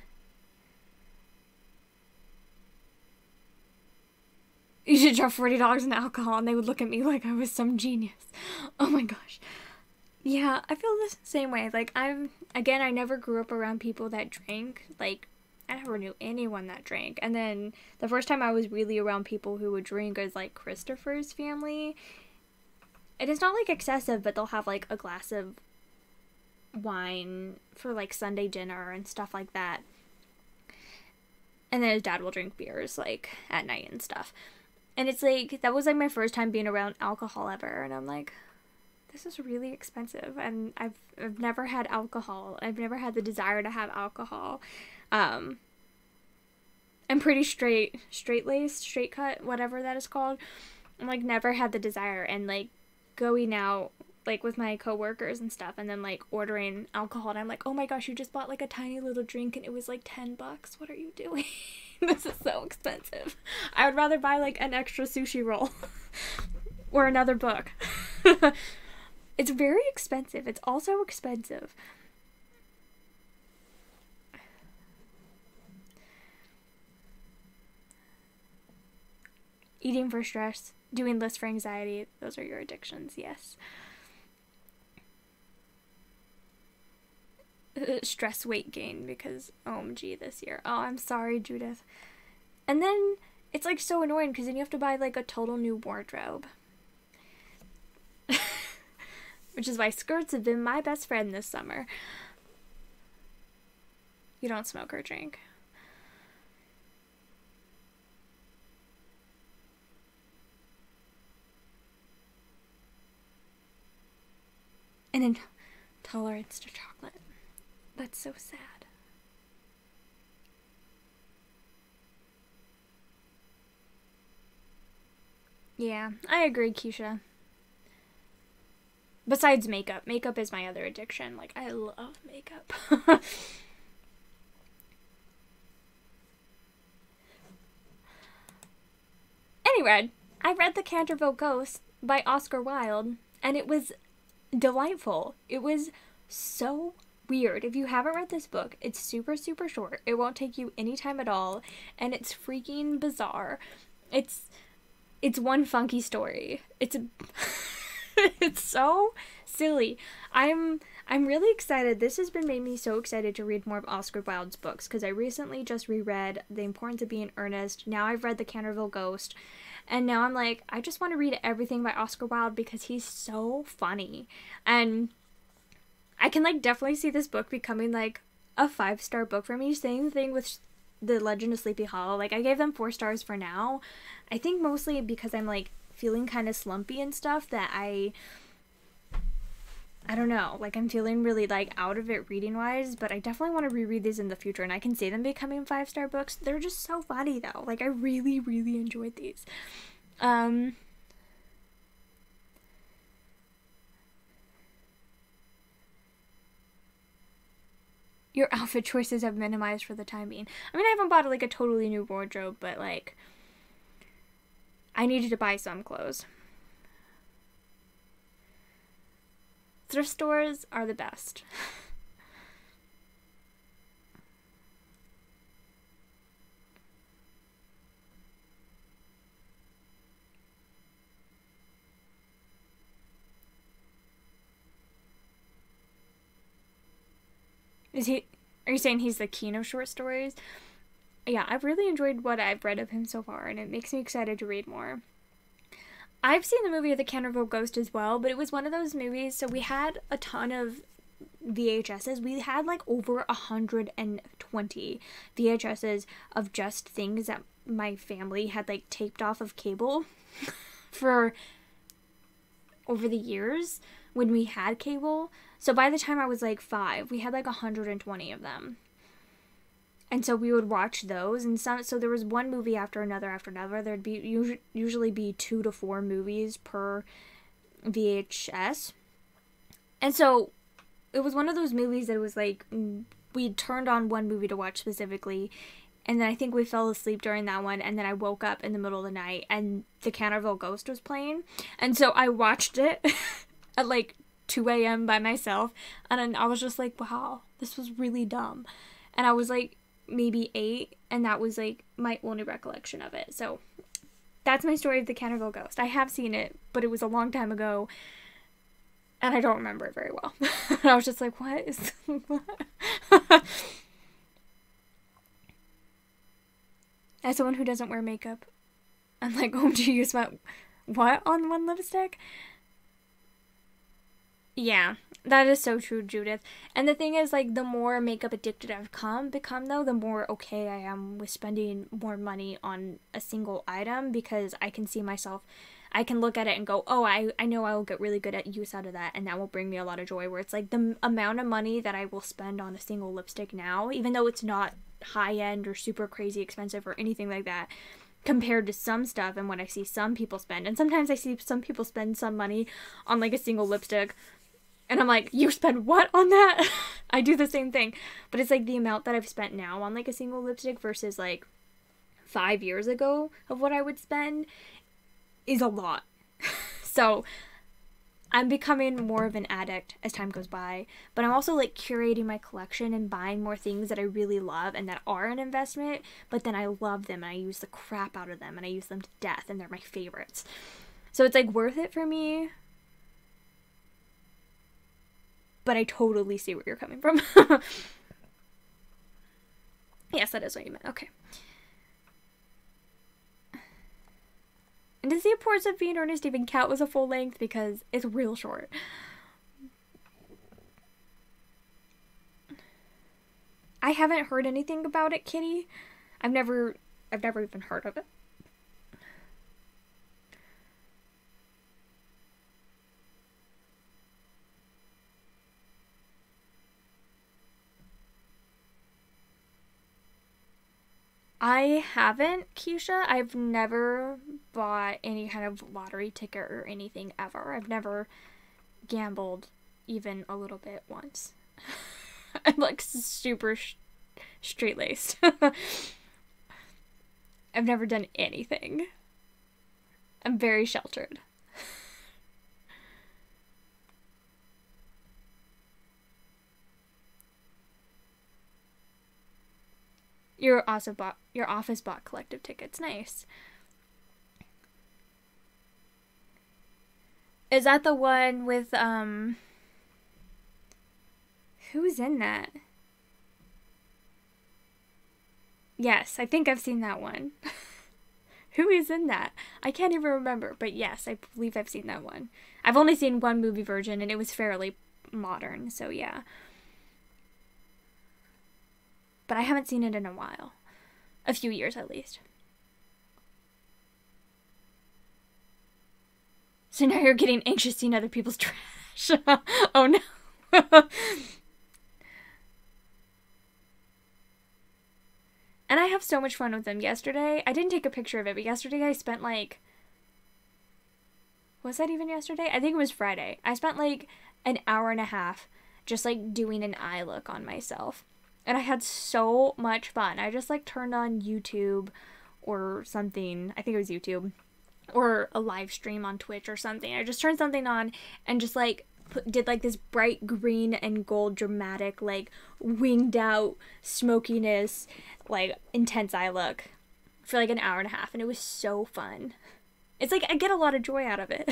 You should drop $40 in alcohol, and they would look at me like I was some genius. Oh my gosh. Yeah, I feel the same way. Like, I never grew up around people that drank. Like, I never knew anyone that drank. And then the first time I was really around people who would drink was, like, Christopher's family. It is not, like, excessive, but they'll have, like, a glass of wine for, like, Sunday dinner and stuff like that. And then his dad will drink beers, like, at night and stuff. And it's like, that was like my first time being around alcohol ever. And I'm like, this is really expensive. And I've never had alcohol. I've never had the desire to have alcohol. I'm pretty straight-laced, straight cut, whatever that is called. I'm like, never had the desire. And like, going out, like, with my coworkers and stuff, and then like ordering alcohol, and I'm like, oh my gosh, you just bought like a tiny little drink and it was like $10. What are you doing? This is so expensive. I would rather buy like an extra sushi roll or another book. It's very expensive. It's also expensive. Eating for stress, doing lists for anxiety, those are your addictions, yes. Stress weight gain because OMG this year. Oh, I'm sorry, Judith. And then it's like so annoying because then you have to buy like a total new wardrobe. Which is why skirts have been my best friend this summer. You don't smoke or drink. An intolerance to chocolate. That's so sad. Yeah, I agree, Keisha. Besides makeup. Makeup is my other addiction. Like, I love makeup. Anyway, I read The Canterville Ghost by Oscar Wilde, and it was delightful. It was so weird. If you haven't read this book, it's super, super short. It won't take you any time at all, and it's freaking bizarre. It's It's one funky story. It's it's so silly. I'm really excited. This has been made me so excited to read more of Oscar Wilde's books because I recently just reread The Importance of Being Earnest. Now I've read The Canterville Ghost, and now I'm like, I just want to read everything by Oscar Wilde because he's so funny. And I can like definitely see this book becoming like a 5-star book for me. Same thing with The Legend of Sleepy Hollow. Like, I gave them 4 stars for now. I think mostly because I'm like feeling kind of slumpy and stuff that I don't know, like I'm feeling really like out of it reading wise, but I definitely want to reread these in the future, and I can see them becoming 5-star books. They're just so funny though. Like, I really, really enjoyed these. Your outfit choices have minimized for the time being. I mean, I haven't bought like a totally new wardrobe, but like I needed to buy some clothes. Thrift stores are the best. Are you saying he's the king of short stories? Yeah, I've really enjoyed what I've read of him so far, and it makes me excited to read more. I've seen the movie of The Canterville Ghost as well, but it was one of those movies, so we had a ton of VHSs. We had like over 120 VHSs of just things that my family had like taped off of cable for over the years when we had cable. So by the time I was like 5, we had like 120 of them. And so we would watch those, and so there was one movie after another after another. There'd be usually be 2 to 4 movies per VHS. And so it was one of those movies that it was like we turned on one movie to watch specifically, and then I think we fell asleep during that one, and then I woke up in the middle of the night and The Canterville Ghost was playing. And so I watched it at like 2 a.m. by myself, and then I was just like, wow, this was really dumb. And I was like maybe 8, and that was like my only recollection of it. So that's my story of The Canterville Ghost. I have seen it, but it was a long time ago, and I don't remember it very well. I was just like, what is what? As someone who doesn't wear makeup, I'm like, oh, do you use what on one lipstick? Yeah, that is so true, Judith. And the thing is, like, the more makeup addicted I've become though, the more okay I am with spending more money on a single item, because I can see myself, I can look at it and go, oh, I know I will get really good at use out of that, and that will bring me a lot of joy, where it's like the amount of money that I will spend on a single lipstick now, even though it's not high-end or super crazy expensive or anything like that, compared to some stuff and what I see some people spend. And sometimes I see some people spend some money on like a single lipstick, and I'm like, you spend what on that? I do the same thing. But it's like the amount that I've spent now on like a single lipstick versus like 5 years ago of what I would spend is a lot. So I'm becoming more of an addict as time goes by. But I'm also like curating my collection and buying more things that I really love and that are an investment. But then I love them and I use the crap out of them and I use them to death and they're my favorites. So it's like worth it for me. But I totally see where you're coming from. Yes, that is what you meant. Okay. And does The Importance of Being Earnest even count as a full length? Because it's real short. I haven't heard anything about it, Kitty. I've never even heard of it. I haven't, Keisha. I've never bought any kind of lottery ticket or anything ever. I've never gambled even a little bit once. I'm like super straight-laced. I've never done anything. I'm very sheltered. Your office bought collective tickets. Nice. Is that the one with, who's in that? Yes, I think I've seen that one. Who is in that? I can't even remember, but yes, I believe I've seen that one. I've only seen one movie version, and it was fairly modern, so yeah. But I haven't seen it in a while. A few years, at least. So now you're getting anxious seeing other people's trash. Oh no. And I have so much fun with them. Yesterday, I didn't take a picture of it, but yesterday I spent like... Was that even yesterday? I think it was Friday. I spent like an hour and a half just like doing an eye look on myself. And I had so much fun. I just like turned on YouTube or something. I think it was YouTube. Or a live stream on Twitch or something. I just turned something on and just like did like this bright green and gold dramatic like winged out smokiness like intense eye look for like an hour and a half, and it was so fun. It's like I get a lot of joy out of it.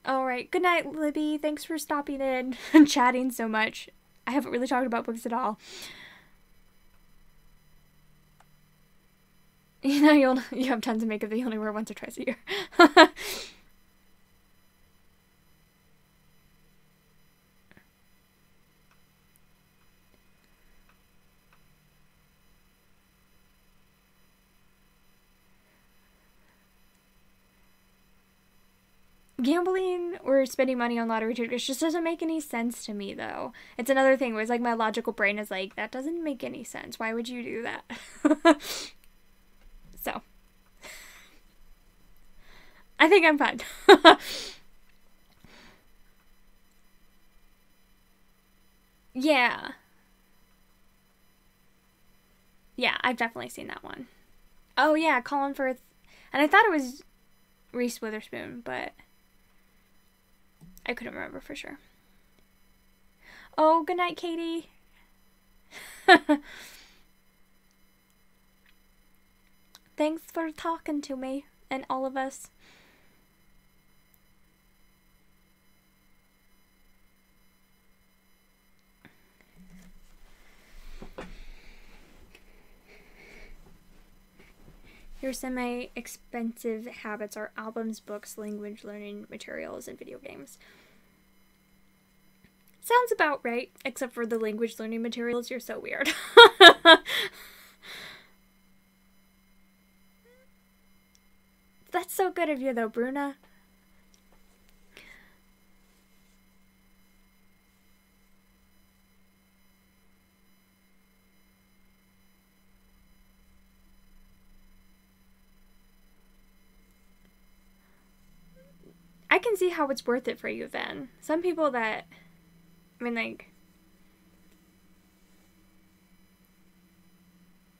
All right, good night, Libby. Thanks for stopping in and chatting so much. I haven't really talked about books at all. You know, you have tons of makeup that you only wear once or twice a year. Gambling or spending money on lottery tickets just doesn't make any sense to me, though. It's another thing where it's like my logical brain is like, that doesn't make any sense. Why would you do that? So, I think I'm fine. Yeah. Yeah, I've definitely seen that one. Oh, yeah, Colin Firth. And I thought it was Reese Witherspoon, but I couldn't remember for sure. Oh, good night, Katie. Thanks for talking to me and all of us. Your semi-expensive habits are albums, books, language learning materials, and video games. Sounds about right, except for the language learning materials. You're so weird. That's so good of you, though, Bruna. I can see how it's worth it for you then. Some people that, I mean, like,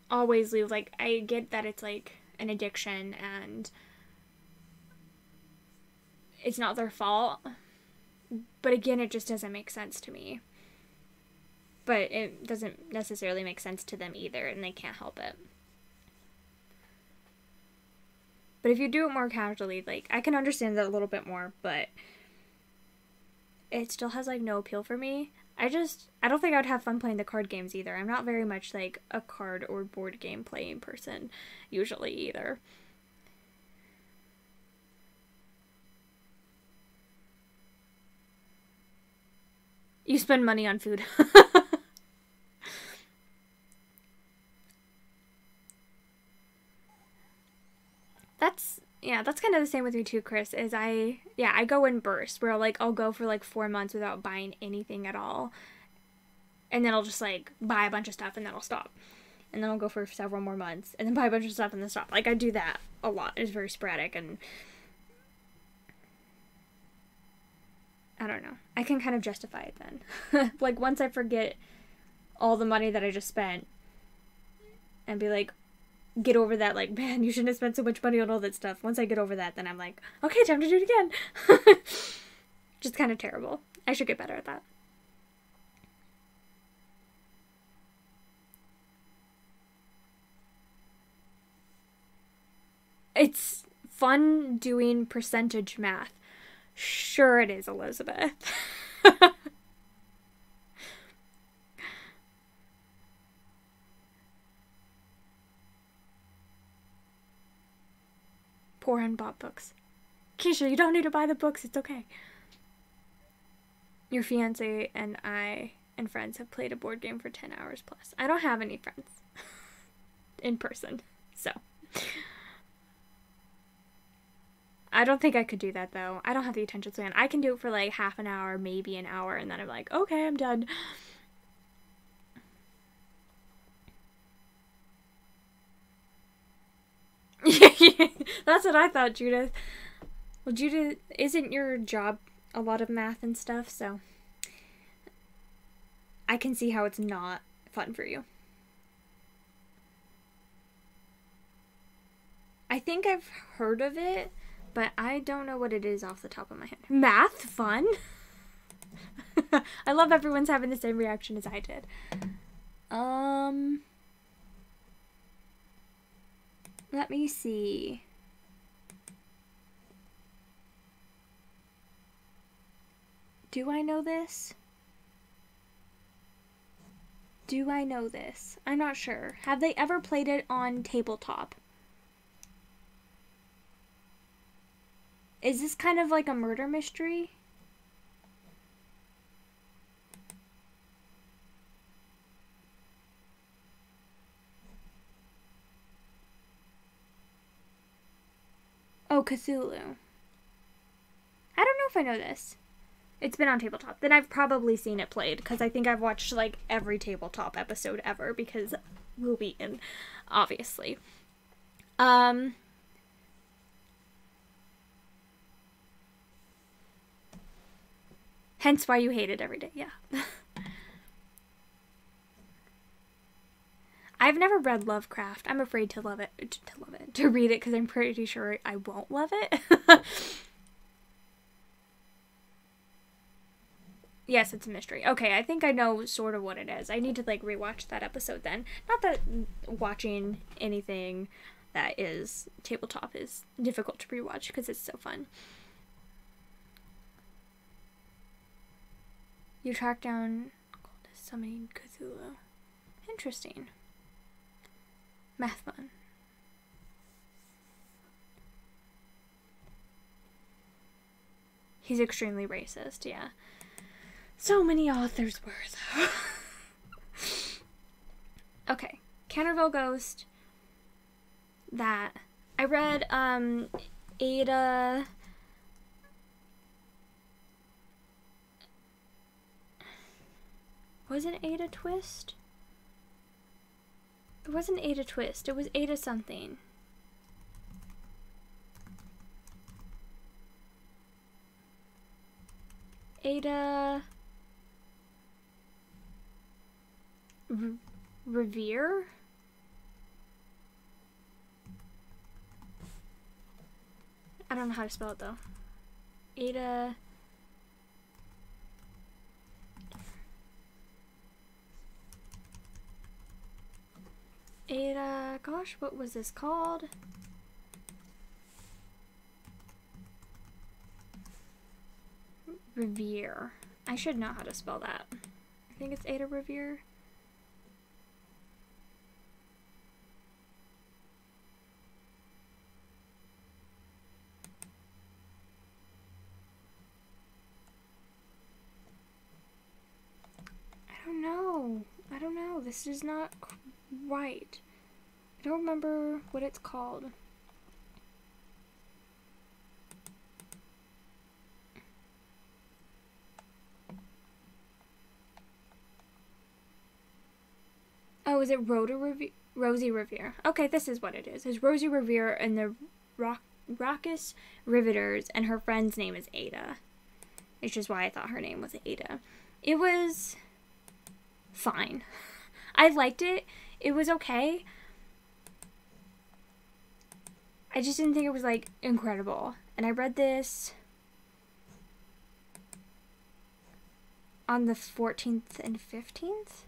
always leave, like, I get that it's, like, an addiction and it's not their fault. But again, it just doesn't make sense to me. But it doesn't necessarily make sense to them either, and they can't help it. But if you do it more casually, like, I can understand that a little bit more, but it still has, like, no appeal for me. I don't think I would have fun playing the card games either. I'm not very much, like, a card or board game playing person, usually, either. You spend money on food. That's kind of the same with me too, Chris, is I go in bursts where I'll go for like 4 months without buying anything at all. And then I'll just like buy a bunch of stuff and then I'll stop. And then I'll go for several more months and then buy a bunch of stuff and then stop. Like I do that a lot. It's very sporadic and I don't know. I can kind of justify it then. Like once I forget all the money that I just spent and be like, get over that, like, man, you shouldn't have spent so much money on all that stuff. Once I get over that, then I'm like, okay, time to do it again. Just kind of terrible. I should get better at that. It's fun doing percentage math. Sure it is, Elizabeth. Poor unbought books. Keisha, you don't need to buy the books. It's okay. Your fiance and I and friends have played a board game for 10 hours plus. I don't have any friends in person, so. I don't think I could do that, though. I don't have the attention span. I can do it for like half an hour, maybe an hour, and then I'm like, okay, I'm done. That's what I thought, Judith. Well, Judith, isn't your job a lot of math and stuff, so I can see how it's not fun for you. I think I've heard of it, but I don't know what it is off the top of my head. Math? Fun? I love everyone's having the same reaction as I did. Let me see. Do I know this? Do I know this? I'm not sure. Have they ever played it on tabletop? Is this kind of like a murder mystery? Oh, Cthulhu. I don't know if I know this. It's been on tabletop. Then I've probably seen it played, because I think I've watched like every tabletop episode ever, because Will Wheaton, obviously. Hence why you hate it every day, yeah. I've never read Lovecraft. I'm afraid to read it, because I'm pretty sure I won't love it. Yes, it's a mystery. Okay, I think I know sort of what it is. I need to like rewatch that episode then. Not that watching anything that is tabletop is difficult to rewatch, because it's so fun. You track down summoning Cthulhu. Interesting. Math fun. He's extremely racist, yeah. So many authors were, though. Okay. Canterville Ghost. That. I read, Ada... Was it Ada Twist? It wasn't Ada Twist. It was Ada something. Ada... Revere? I don't know how to spell it, though. Ada... Ada... Gosh, what was this called? Revere. I should know how to spell that. I think it's Ada Revere. I don't know. This is not right. I don't remember what it's called. Oh, is it Rosie Revere? Okay, this is what it is. It's Rosie Revere and the Raucous Riveters, and her friend's name is Ada. Which is why I thought her name was Ada. It was fine. I liked it. It was okay. I just didn't think it was, like, incredible. And I read this on the 14th and 15th.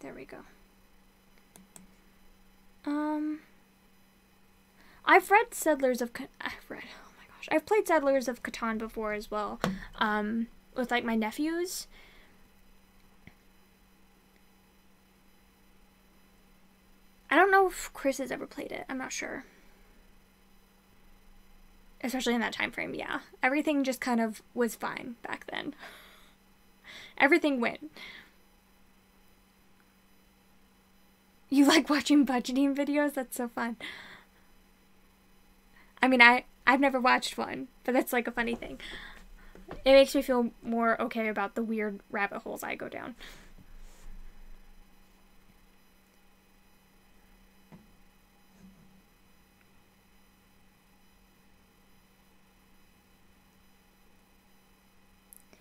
There we go. I've read Settlers of... I've read... Oh my gosh. I've played Settlers of Catan before as well. With, like, my nephews. I don't know if Chris has ever played it. I'm not sure. Especially in that time frame, yeah. Everything just kind of was fine back then. Everything went. You like watching budgeting videos? That's so fun. I mean, I've never watched one, but that's like a funny thing. It makes me feel more okay about the weird rabbit holes I go down.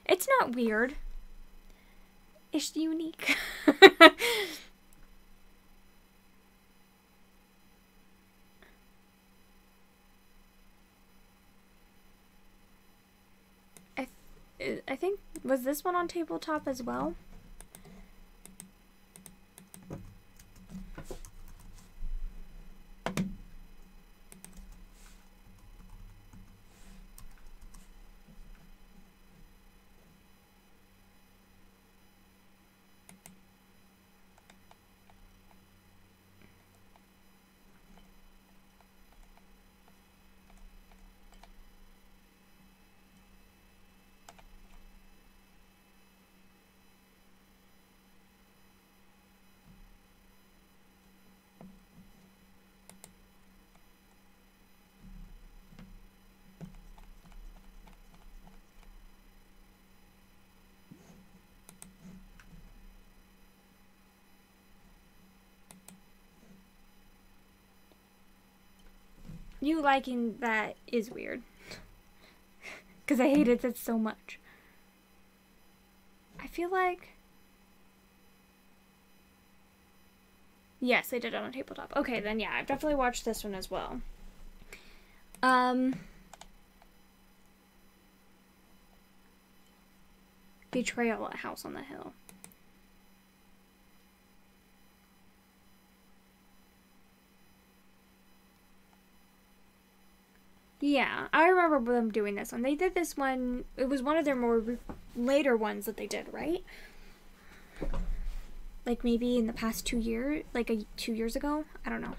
It's not weird. It's unique. I think, was this one on tabletop as well? You liking that is weird. Because I hated it so much. I feel like... Yes, they did it on tabletop. Okay, then yeah, I've definitely watched this one as well. Betrayal at House on the Hill. Yeah, I remember them doing this one. They did this one, it was one of their more later ones that they did, right? Like maybe in the past 2 years, like 2 years ago? I don't know.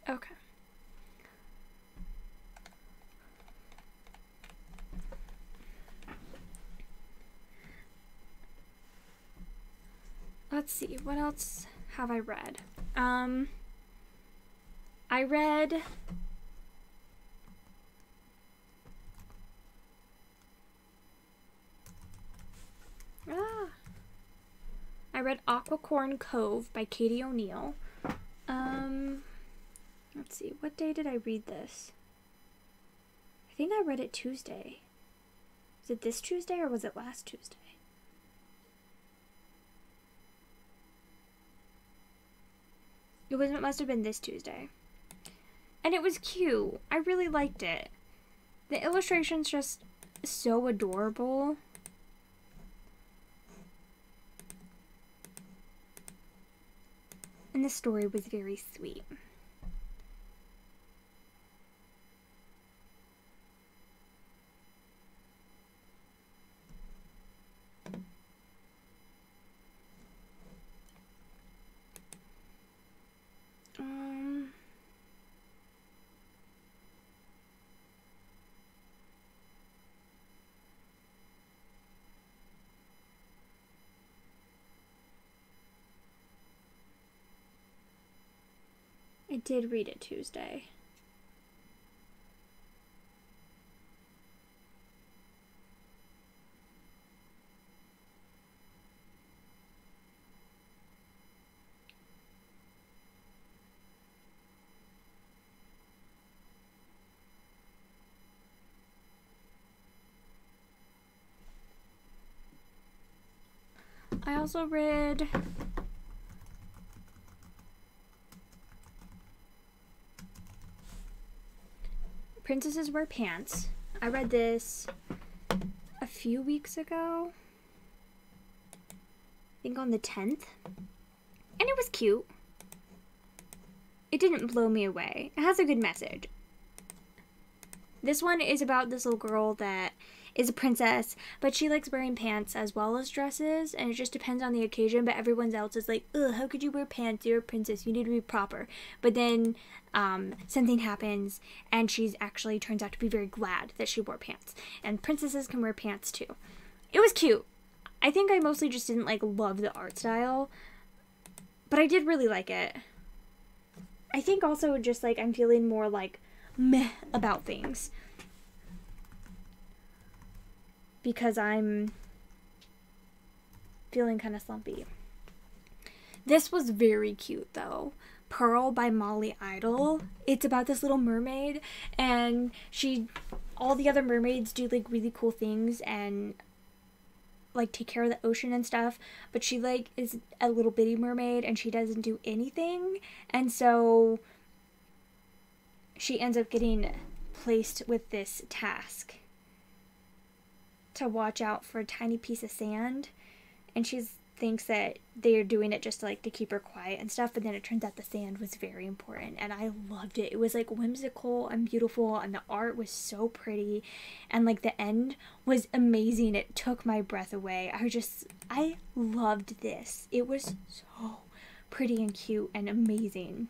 Okay. Let's see, what else have I read? I read Aquacorn Cove by Katie O'Neill. Let's see, what day did I read this? I think I read it Tuesday. Was it this Tuesday or was it last Tuesday? It must have been this Tuesday. And it was cute. I really liked it. The illustration's just so adorable. And the story was very sweet. I did read it Tuesday. I also read Princesses Wear Pants. I read this a a few weeks ago. I think on the 10th. And it was cute. It didn't blow me away. It has a good message. This one is about this little girl that is a princess, but she likes wearing pants as well as dresses, and it just depends on the occasion, but everyone else is like, ugh, how could you wear pants? You're a princess. You need to be proper. But then something happens, and she's actually turns out to be very glad that she wore pants. And princesses can wear pants too. It was cute. I think I mostly just didn't like love the art style, but I did really like it. I think also just like I'm feeling more like meh about things because I'm feeling kind of slumpy. This was very cute though. Pearl by Molly Idle. It's about this little mermaid, and all the other mermaids do like really cool things and like take care of the ocean and stuff, but she like is a little bitty mermaid and she doesn't do anything, and so she ends up getting placed with this task to watch out for a tiny piece of sand, and she thinks that they're doing it just to keep her quiet and stuff, but then it turns out the sand was very important, and I loved it. It was like whimsical and beautiful, and the art was so pretty, and like the end was amazing. It took my breath away. I loved this. It was so pretty and cute and amazing.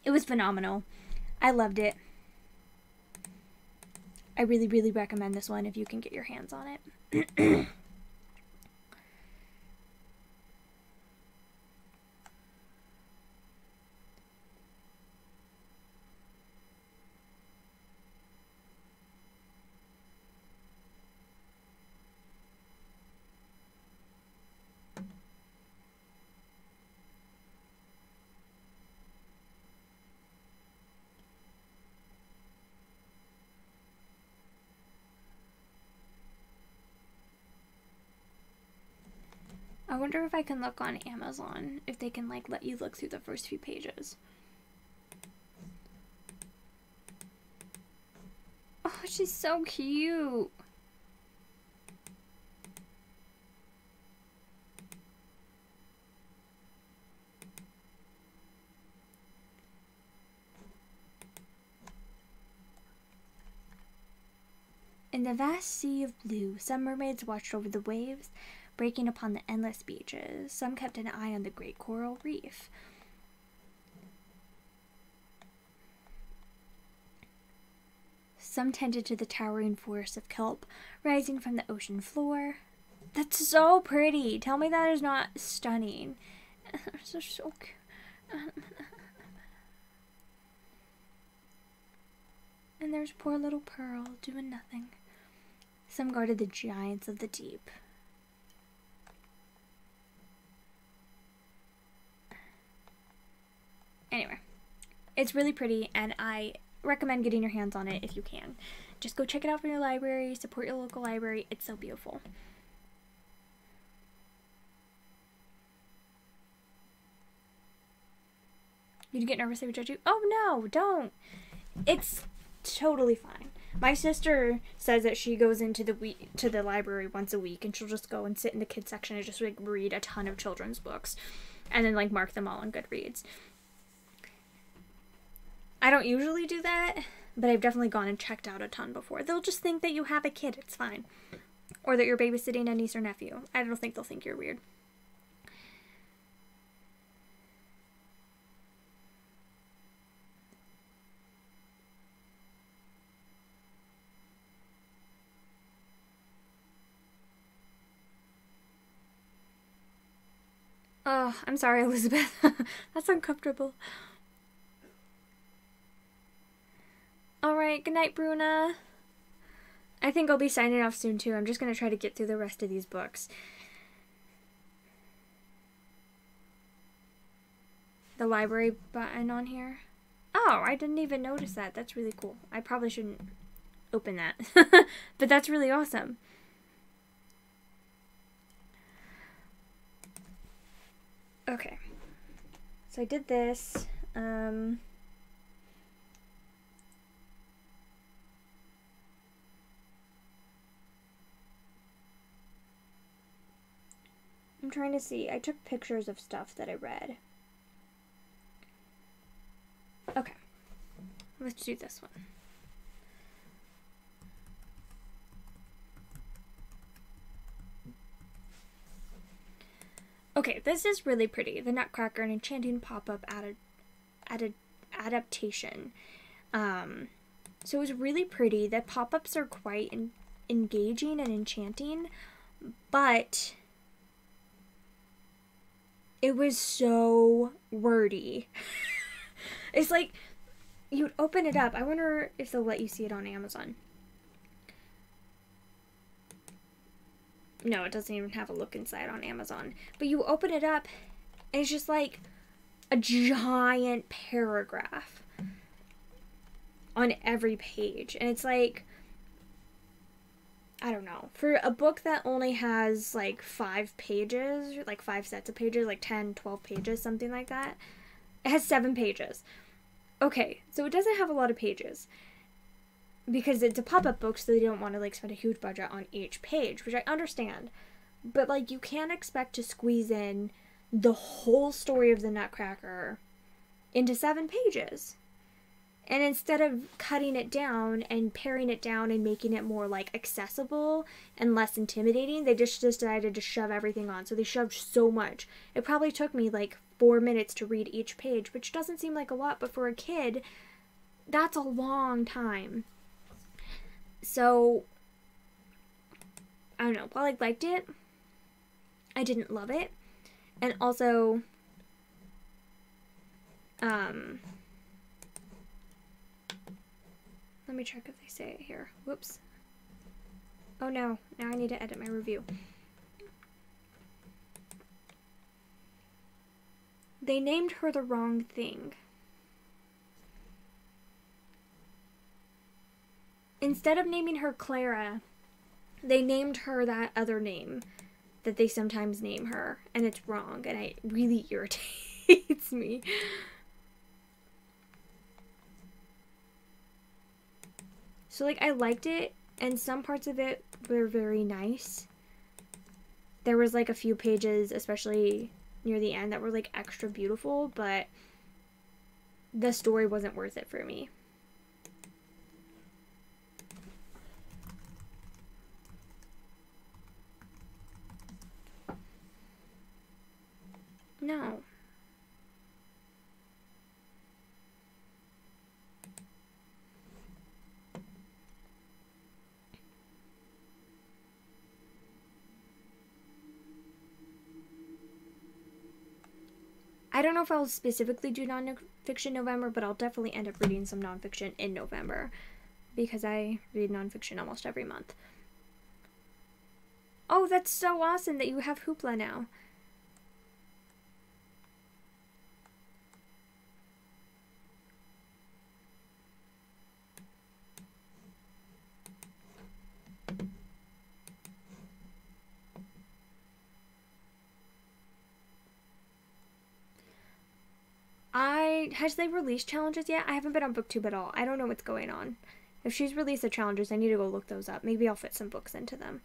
It was phenomenal. I loved it. I really, really recommend this one if you can get your hands on it. I wonder if I can look on Amazon, if they can let you look through the first few pages. Oh, she's so cute. In the vast sea of blue, some mermaids watched over the waves, breaking upon the endless beaches. Some kept an eye on the great coral reef. Some tended to the towering forests of kelp rising from the ocean floor. That's so pretty. Tell me that is not stunning. So cute. And there's poor little Pearl doing nothing. Some guarded the giants of the deep. Anyway, it's really pretty, and I recommend getting your hands on it if you can. Just go check it out from your library, support your local library. It's so beautiful. You'd get nervous they would judge you? Oh no, don't. It's totally fine. My sister says that she goes into the library once a week, and she'll just go and sit in the kids section and just read a ton of children's books, and then mark them all on Goodreads. I don't usually do that, but I've definitely gone and checked out a ton before. They'll just think that you have a kid. It's fine. Or that you're babysitting a niece or nephew. I don't think they'll think you're weird. Oh, I'm sorry, Elizabeth. That's uncomfortable. Alright, good night, Bruna. I think I'll be signing off soon, too. I'm just going to try to get through the rest of these books. The library button on here. Oh, I didn't even notice that. That's really cool. I probably shouldn't open that. But that's really awesome. Okay. So I did this. I'm trying to see. I took pictures of stuff that I read. Okay. Let's do this one. Okay, this is really pretty. The Nutcracker, an enchanting pop-up adaptation. So it was really pretty. The pop-ups are quite engaging and enchanting, but it was so wordy. It's like, you'd open it up. I wonder if they'll let you see it on Amazon. No, it doesn't even have a look inside on Amazon. But you open it up, and it's just like a giant paragraph on every page. And it's like, I don't know. For a book that only has like 5 pages, like 5 sets of pages, like 10, 12 pages, something like that, it has 7 pages. Okay, so it doesn't have a lot of pages, because it's a pop-up book, so they don't want to like spend a huge budget on each page, which I understand. But like, you can't expect to squeeze in the whole story of the Nutcracker into 7 pages. And instead of cutting it down and paring it down and making it more like accessible and less intimidating, they just decided to shove everything on. So they shoved so much. It probably took me like 4 minutes to read each page, which doesn't seem like a lot, but for a kid, that's a long time. So, I don't know, while I liked it, I didn't love it. And also, let me check if they say it here. Whoops. Oh no, now I need to edit my review. They named her the wrong thing. Instead of naming her Clara, they named her that other name that they sometimes name her, and it's wrong, and it really irritates me. So, like, I liked it, and some parts of it were very nice. There was, like, a few pages, especially near the end, that were, like, extra beautiful, but the story wasn't worth it for me. No. I don't know if I'll specifically do nonfiction November, but I'll definitely end up reading some nonfiction in November, because I read nonfiction almost every month. Oh, that's so awesome that you have Hoopla now. Has they released challenges yet? I haven't been on BookTube at all. I don't know what's going on. If she's released the challenges, I need to go look those up. Maybe I'll fit some books into them.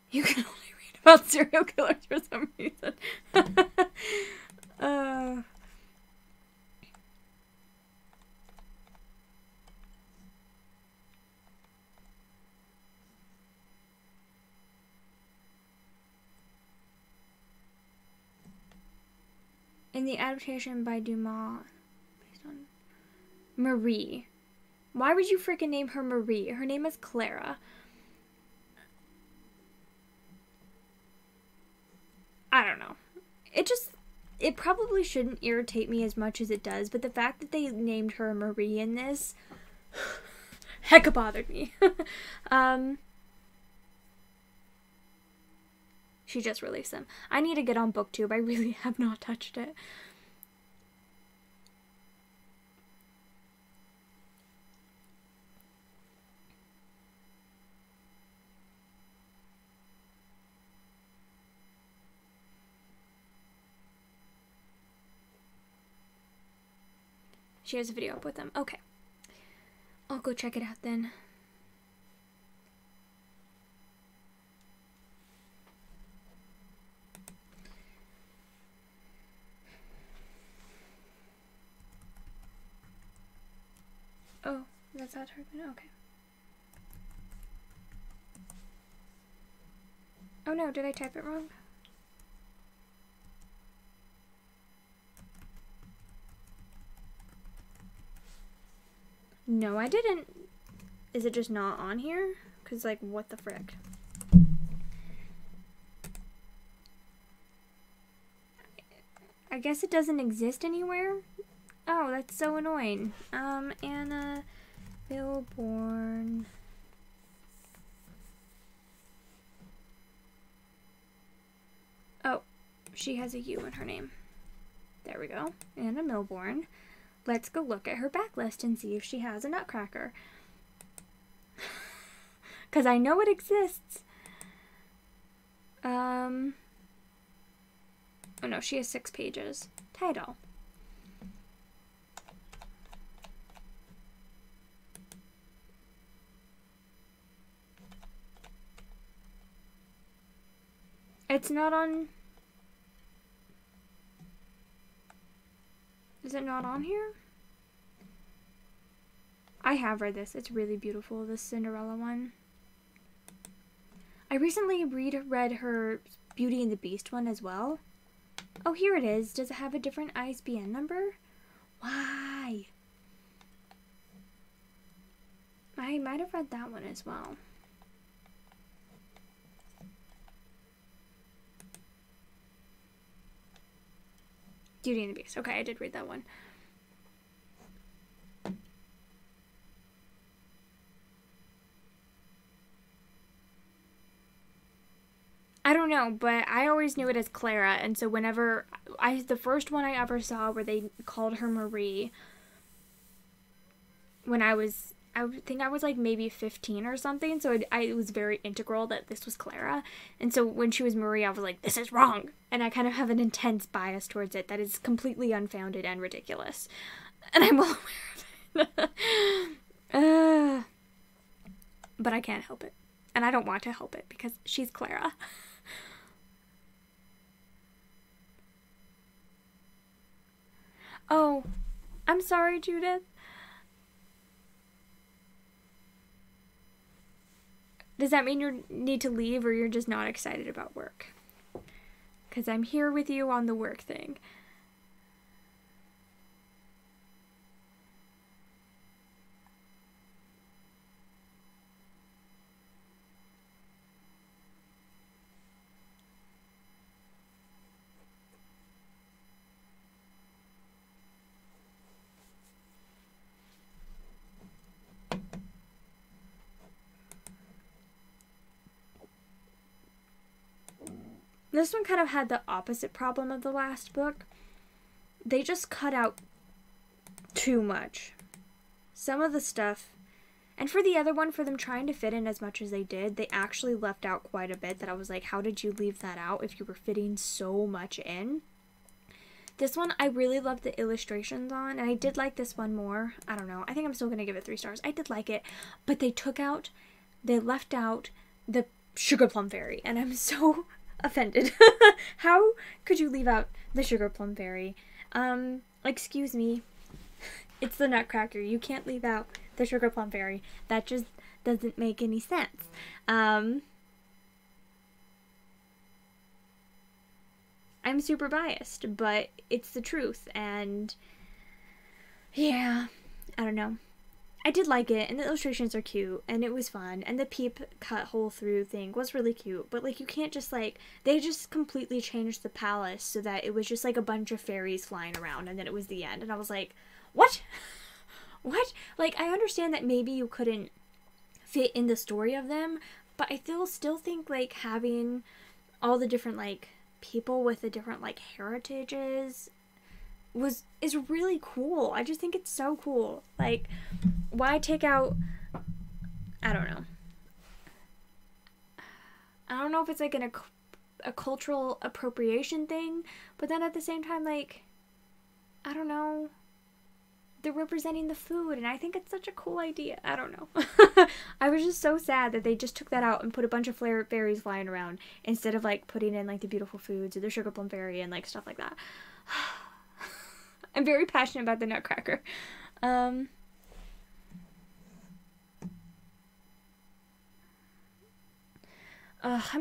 You can only read about serial killers for some reason. In the adaptation by Dumas, based on Marie. Why would you freaking name her Marie? Her name is Clara. I don't know. It probably shouldn't irritate me as much as it does, but the fact that they named her Marie in this hecka bothered me. She just released them. I need to get on BookTube. I really have not touched it. She has a video up with them. Okay. I'll go check it out then. Oh, that's how Tarpon. Okay. Oh no, did I type it wrong? No, I didn't. Is it just not on here? Because, like, what the frick? I guess it doesn't exist anywhere? Oh, that's so annoying. Anna Milborn. Oh, she has a U in her name. There we go. Anna Milborn. Let's go look at her backlist and see if she has a Nutcracker. Because I know it exists. Oh no, she has 6 pages. Title. It's not on... Is it not on here? I have read this. It's really beautiful, this Cinderella one. I recently read her Beauty and the Beast one as well. Oh, here it is. Does it have a different ISBN number? Why? I might have read that one as well. Beauty and the Beast. Okay, I did read that one. I don't know, but I always knew it as Clara, and so whenever the first one I ever saw where they called her Marie, when I think I was like maybe 15 or something, so it was very integral that this was Clara, and so when she was Marie, I was like, this is wrong, and I kind of have an intense bias towards it that is completely unfounded and ridiculous, and I'm well aware of it. But I can't help it, and I don't want to help it because she's Clara. Oh, I'm sorry, Judith. Does that mean you need to leave or you're just not excited about work? Because I'm here with you on the work thing. This one kind of had the opposite problem of the last book. They just cut out too much. Some of the stuff, and for the other one, for them trying to fit in as much as they did, they actually left out quite a bit that I was like, how did you leave that out if you were fitting so much in? This one, I really loved the illustrations on, and I did like this one more. I don't know. I think I'm still going to give it 3 stars. I did like it, but they left out the Sugar Plum Fairy, and I'm so offended. How could you leave out the Sugar Plum Fairy? Excuse me. It's the Nutcracker. You can't leave out the Sugar Plum Fairy. That just doesn't make any sense. I'm super biased, but it's the truth, and yeah, I don't know. I did like it, and the illustrations are cute, and it was fun, and the peep cut hole through thing was really cute, but like you can't just like, they just completely changed the palace so that it was just like a bunch of fairies flying around, and then it was the end, and I was like, what? What? Like, I understand that maybe you couldn't fit in the story of them, but I still think like having all the different like people with the different like heritages is really cool. I just think it's so cool. Like, why take out, I don't know. I don't know if it's like a cultural appropriation thing, but then at the same time, like, I don't know. they're representing the food, and I think it's such a cool idea. I don't know. I was just so sad that they just took that out and put a bunch of fairies flying around instead of like putting in like the beautiful foods or the sugar plum fairy and like stuff like that. I'm very passionate about the Nutcracker. I'm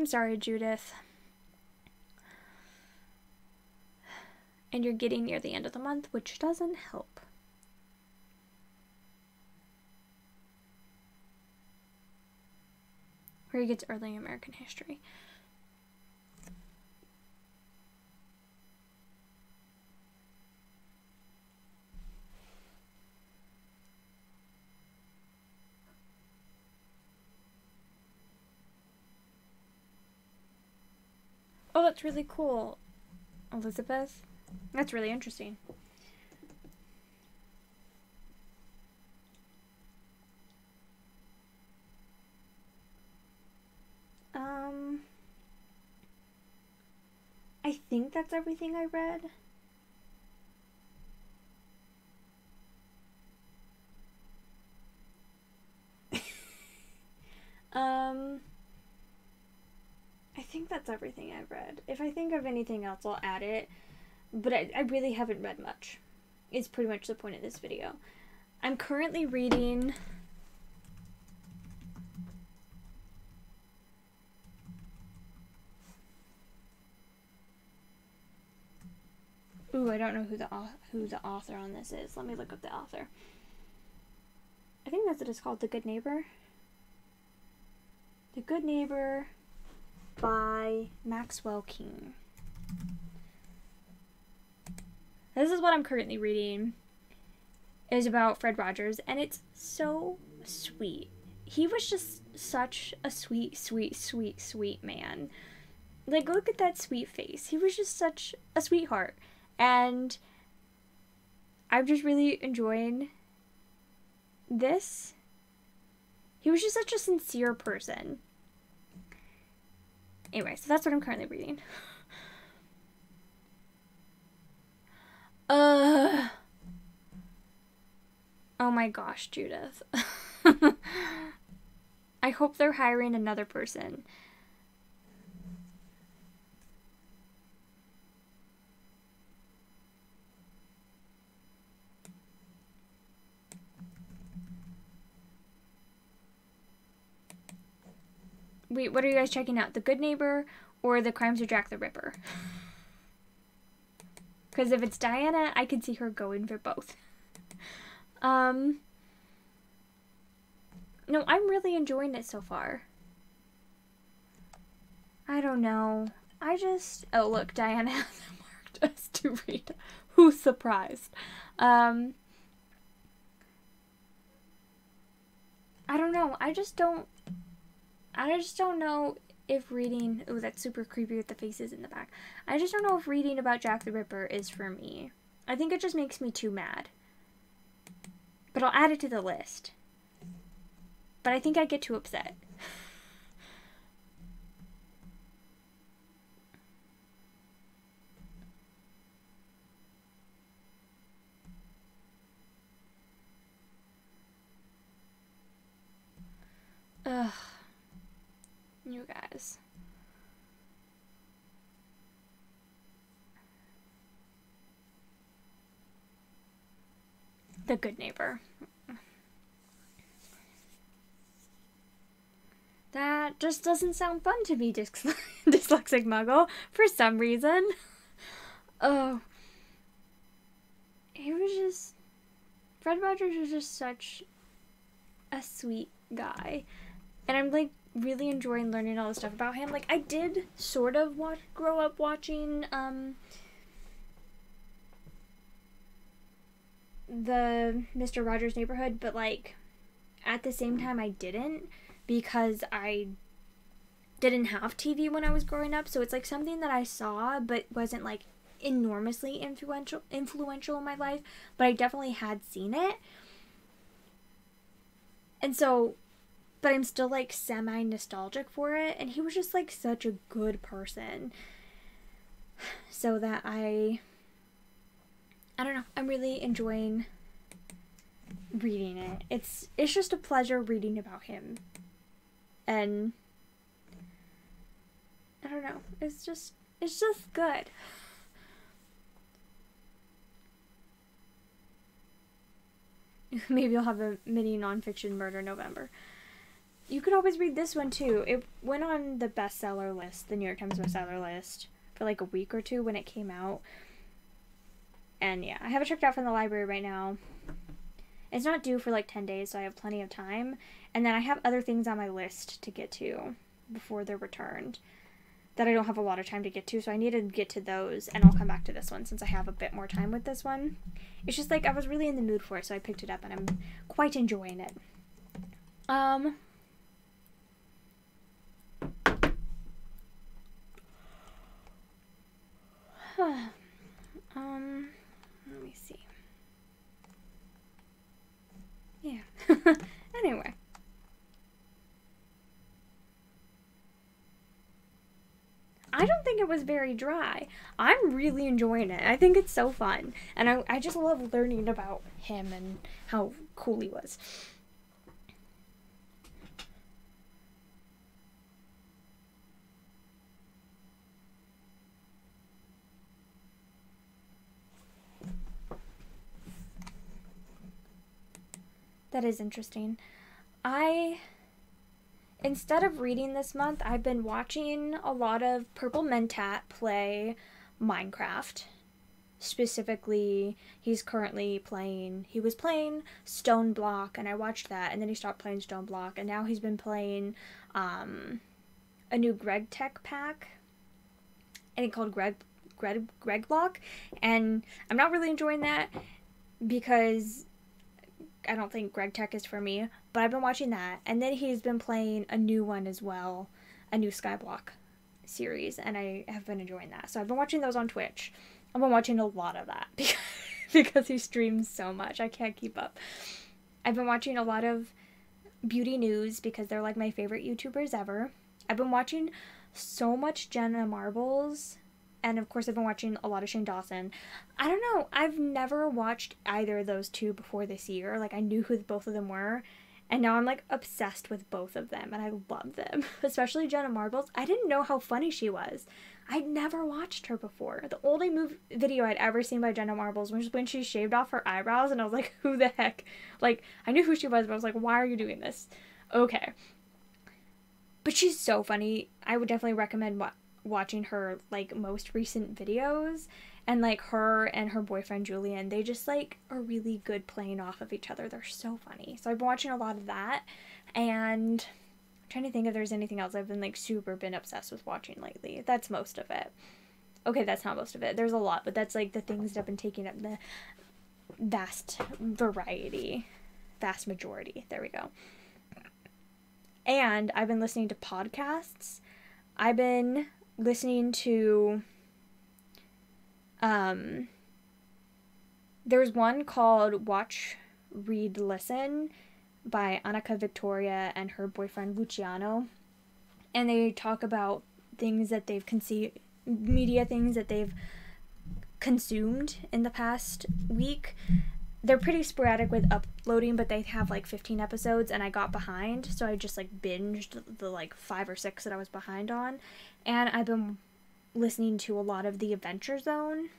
sorry, Judith. And you're getting near the end of the month, which doesn't help. Where he gets early American history. Oh, that's really cool. Elizabeth? That's really interesting. I think that's everything I read. I think that's everything I've read. If I think of anything else, I'll add it. But I really haven't read much. It's pretty much the point of this video. I'm currently reading... Ooh, I don't know who the author on this is. Let me look up the author. I think that's what it's called, The Good Neighbor. The Good Neighbor by Maxwell King. This is what I'm currently reading. It is about Fred Rogers, and it's so sweet. He was just such a sweet, sweet, sweet, sweet man. Like, look at that sweet face. He was just such a sweetheart. And I'm just really enjoying this. He was just such a sincere person. Anyway, so that's what I'm currently reading. Oh my gosh, Judith. I hope they're hiring another person. Wait, what are you guys checking out? The Good Neighbor or The Crimes of Jack the Ripper? Because if it's Diana, I could see her going for both. No, I'm really enjoying it so far. I don't know. Oh look, Diana has marked us to read. Who's surprised? I don't know. I just don't know if reading... Oh, that's super creepy with the faces in the back. I just don't know if reading about Jack the Ripper is for me. I think it just makes me too mad. But I'll add it to the list. But I think I get too upset. Ugh. You guys. The Good Neighbor. That just doesn't sound fun to me, dyslexic muggle, for some reason. Oh. He was just... Fred Rogers was just such a sweet guy. And I'm, like, really enjoying learning all the stuff about him. Like, I did sort of grow up watching, the Mr. Rogers Neighborhood, but, like, at the same time I didn't, because I didn't have TV when I was growing up, so it's, like, something that I saw, but wasn't, like, enormously influential in my life, but I definitely had seen it. And so... But I'm still, like, semi-nostalgic for it. And he was just, like, such a good person. So that I don't know. I'm really enjoying reading it. It's just a pleasure reading about him. And I don't know. It's just good. Maybe you'll have a mini nonfiction murder November. You could always read this one too. It went on the bestseller list, the New York Times bestseller list, for like a week or two when it came out. And yeah, I have it checked out from the library right now. It's not due for like 10 days, so I have plenty of time. And then I have other things on my list to get to before they're returned that I don't have a lot of time to get to, so I need to get to those, and I'll come back to this one since I have a bit more time with this one. It's just like I was really in the mood for it, so I picked it up, and I'm quite enjoying it. Let me see. Yeah. Anyway. I don't think it was very dry. I'm really enjoying it. I think it's so fun. And I just love learning about him and how cool he was. That is interesting. Instead of reading this month, I've been watching a lot of Purple Mentat play Minecraft. Specifically, he was playing Stone Block, and I watched that, and then he stopped playing Stone Block, and now he's been playing a new Greg Tech pack, I think called Greg Block, and I'm not really enjoying that because I don't think Greg Tech is for me, but I've been watching that. And then he's been playing a new one as well, a new Skyblock series, and I have been enjoying that. So I've been watching those on Twitch. I've been watching a lot of that because he streams so much. I can't keep up. I've been watching a lot of beauty news because they're like my favorite YouTubers ever. I've been watching so much Jenna Marbles. And of course, I've been watching a lot of Shane Dawson. I don't know. I've never watched either of those two before this year. Like, I knew who both of them were. And now I'm, like, obsessed with both of them. And I love them. Especially Jenna Marbles. I didn't know how funny she was. I'd never watched her before. The only video I'd ever seen by Jenna Marbles was when she shaved off her eyebrows. And I was like, who the heck? Like, I knew who she was, but I was like, why are you doing this? Okay. But she's so funny. I would definitely recommend watching her like most recent videos, and like her and her boyfriend Julian, they just like are really good playing off of each other. They're so funny. So I've been watching a lot of that, and I'm trying to think if there's anything else I've been like been obsessed with watching lately. That's most of it. Okay, that's not most of it. There's a lot, but that's like the things that have been taking up the vast majority. There we go. And I've been listening to podcasts. I've been listening to there's one called Watch, Read, Listen by Annika Victoria and her boyfriend Luciano, and they talk about things that they've media things that they've consumed in the past week. They're pretty sporadic with uploading, but they have like 15 episodes, and I got behind, so I just like binged the like 5 or 6 that I was behind on. And I've been listening to a lot of The Adventure Zone,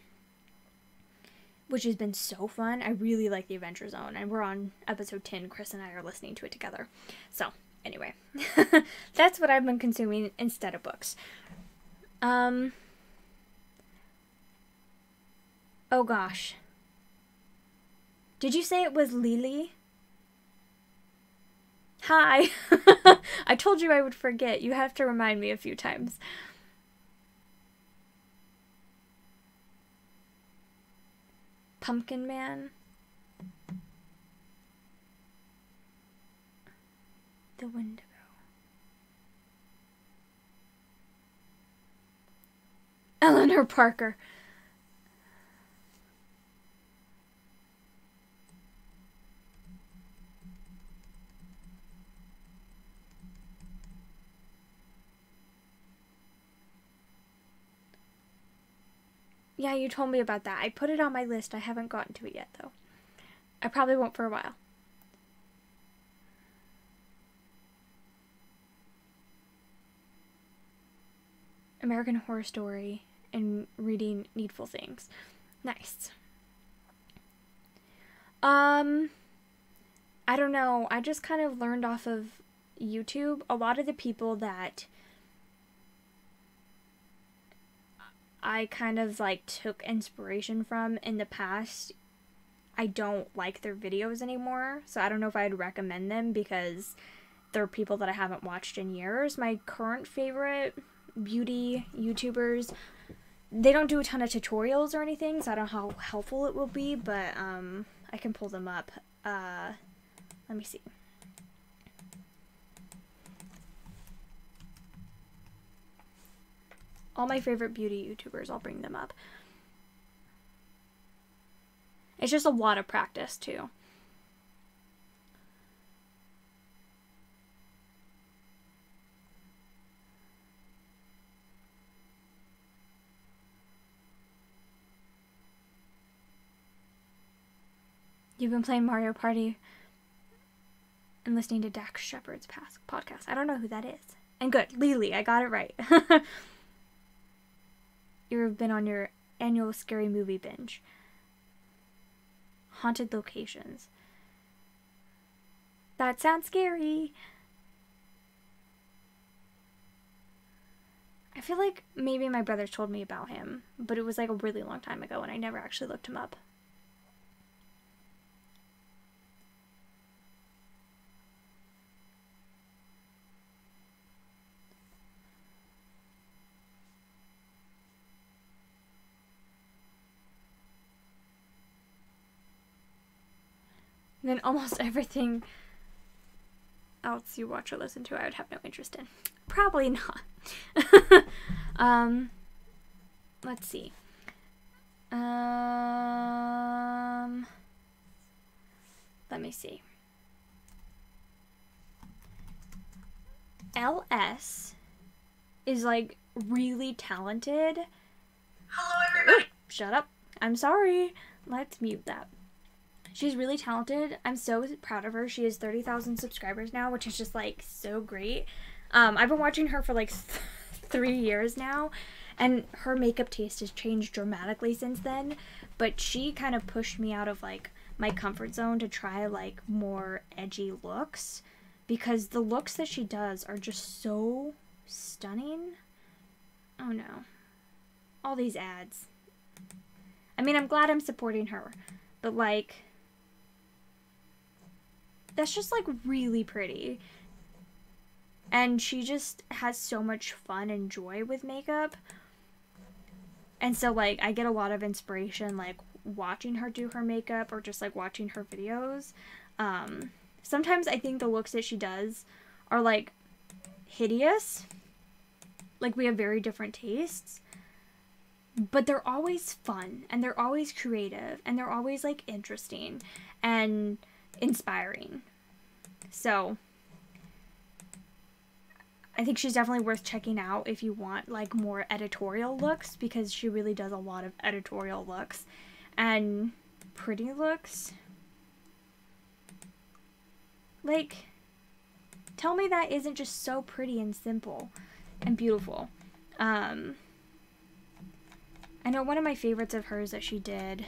which has been so fun. I really like The Adventure Zone, and we're on episode 10. Chris and I are listening to it together. So, anyway. That's what I've been consuming instead of books. Oh gosh. Did you say it was Lily? Hi. I told you I would forget. You have to remind me a few times. Pumpkin Man. The Wendigo. Eleanor Parker. Yeah, you told me about that. I put it on my list. I haven't gotten to it yet, though. I probably won't for a while. American Horror Story and reading Needful Things. Nice. I don't know. I just kind of learned off of YouTube. A lot of the people that I kind of like took inspiration from in the past, I don't like their videos anymore. So I don't know if I'd recommend them because they're people that I haven't watched in years. My current favorite beauty YouTubers, they don't do a ton of tutorials or anything, so I don't know how helpful it will be, but I can pull them up. Let me see. All my favorite beauty YouTubers, I'll bring them up. It's just a lot of practice, too. You've been playing Mario Party and listening to Dax Shepard's podcast. I don't know who that is. And good, Lily, I got it right. You've been on your annual scary movie binge. Haunted locations. That sounds scary. I feel like maybe my brother told me about him, but it was like a really long time ago and I never actually looked him up. Then almost everything else you watch or listen to I would have no interest in. Probably not. Let's see. Let me see. LS is like really talented. Hello, everybody. Shut up. I'm sorry. Let's mute that. She's really talented. I'm so proud of her. She has 30,000 subscribers now, which is just like so great. I've been watching her for like 3 years now, and her makeup taste has changed dramatically since then. But she kind of pushed me out of like my comfort zone to try like more edgy looks, because the looks that she does are just so stunning. Oh no. All these ads. I mean, I'm glad I'm supporting her, but like, that's just like really pretty. And she just has so much fun and joy with makeup. And so like, I get a lot of inspiration like watching her do her makeup or just like watching her videos. Sometimes I think the looks that she does are like hideous. Like, we have very different tastes. But they're always fun, and they're always creative, and they're always like interesting and inspiring. So I think she's definitely worth checking out if you want like more editorial looks, because she really does a lot of editorial looks and pretty looks. Like, tell me that isn't just so pretty and simple and beautiful. I know one of my favorites of hers that she did,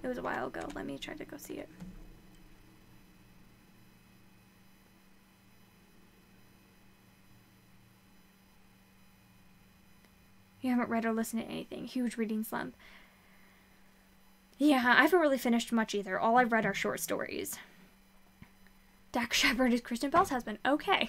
it was a while ago. Let me try to go see it. You haven't read or listened to anything. Huge reading slump. Yeah, I haven't really finished much either. All I've read are short stories. Dax Shepard is Kristen Bell's husband. Okay.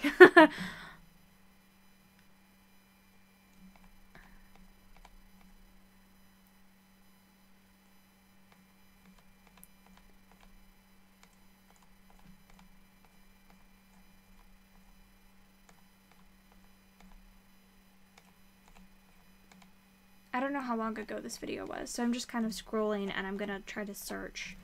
I don't know how long ago this video was, so I'm just kind of scrolling and I'm gonna try to search.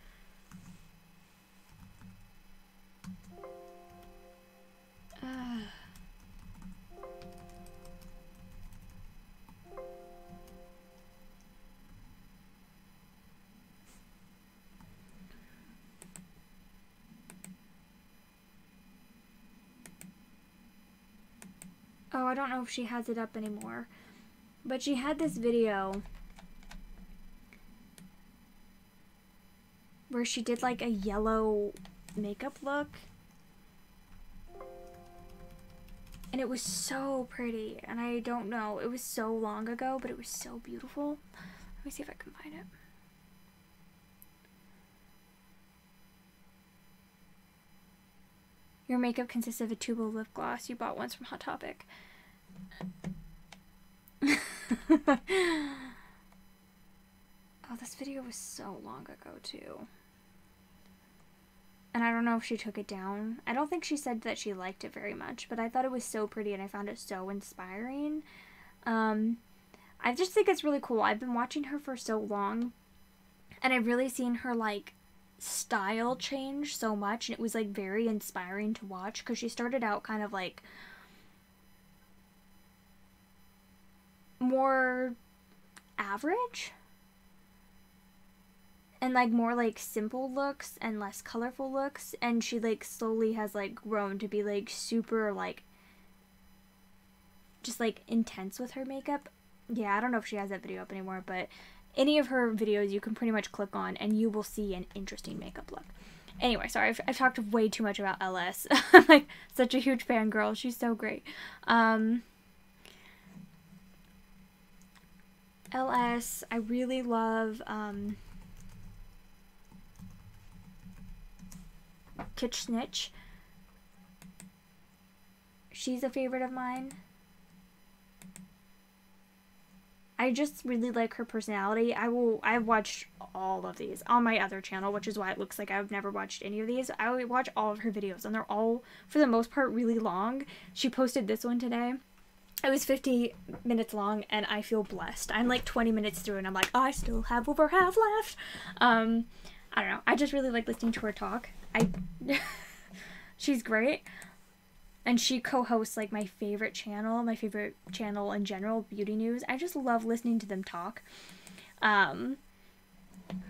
Oh, I don't know if she has it up anymore. But she had this video where she did like a yellow makeup look. And it was so pretty. And I don't know, it was so long ago, but it was so beautiful. Let me see if I can find it. Your makeup consists of a tube of lip gloss you bought once from Hot Topic. Oh, this video was so long ago too. And I don't know if she took it down. I don't think she said that she liked it very much, but I thought it was so pretty and I found it so inspiring. I just think it's really cool. I've been watching her for so long, and I've really seen her like style change so much, and it was like very inspiring to watch, because she started out kind of like more average and like more like simple looks and less colorful looks, and she like slowly has like grown to be like super like just like intense with her makeup. Yeah, I don't know if she has that video up anymore, but any of her videos you can pretty much click on and you will see an interesting makeup look. Anyway, sorry, I've talked way too much about LS. I'm like such a huge fangirl. She's so great. LS, I really love Kitsch Snitch. She's a favorite of mine. I just really like her personality. I've watched all of these on my other channel, which is why it looks like I've never watched any of these. I watch all of her videos, and they're all, for the most part, really long. She posted this one today. It was 50 minutes long, and I feel blessed. I'm like 20 minutes through, and I'm like, oh, I still have over half left. I don't know. I just really like listening to her talk. She's great. And she co-hosts like my favorite channel in general, Beauty News. I just love listening to them talk. Her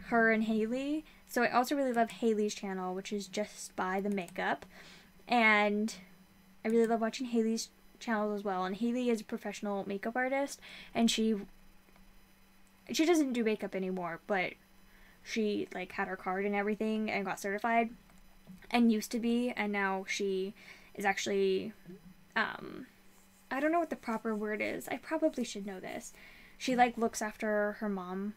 and Haley. So I also really love Haley's channel, which is Just By the Makeup. And I really love watching Haley's channels as well. And Haley is a professional makeup artist, and she doesn't do makeup anymore, but she like had her card and everything and got certified and used to be, and now she is actually, I don't know what the proper word is. I probably should know this. She, like, looks after her mom,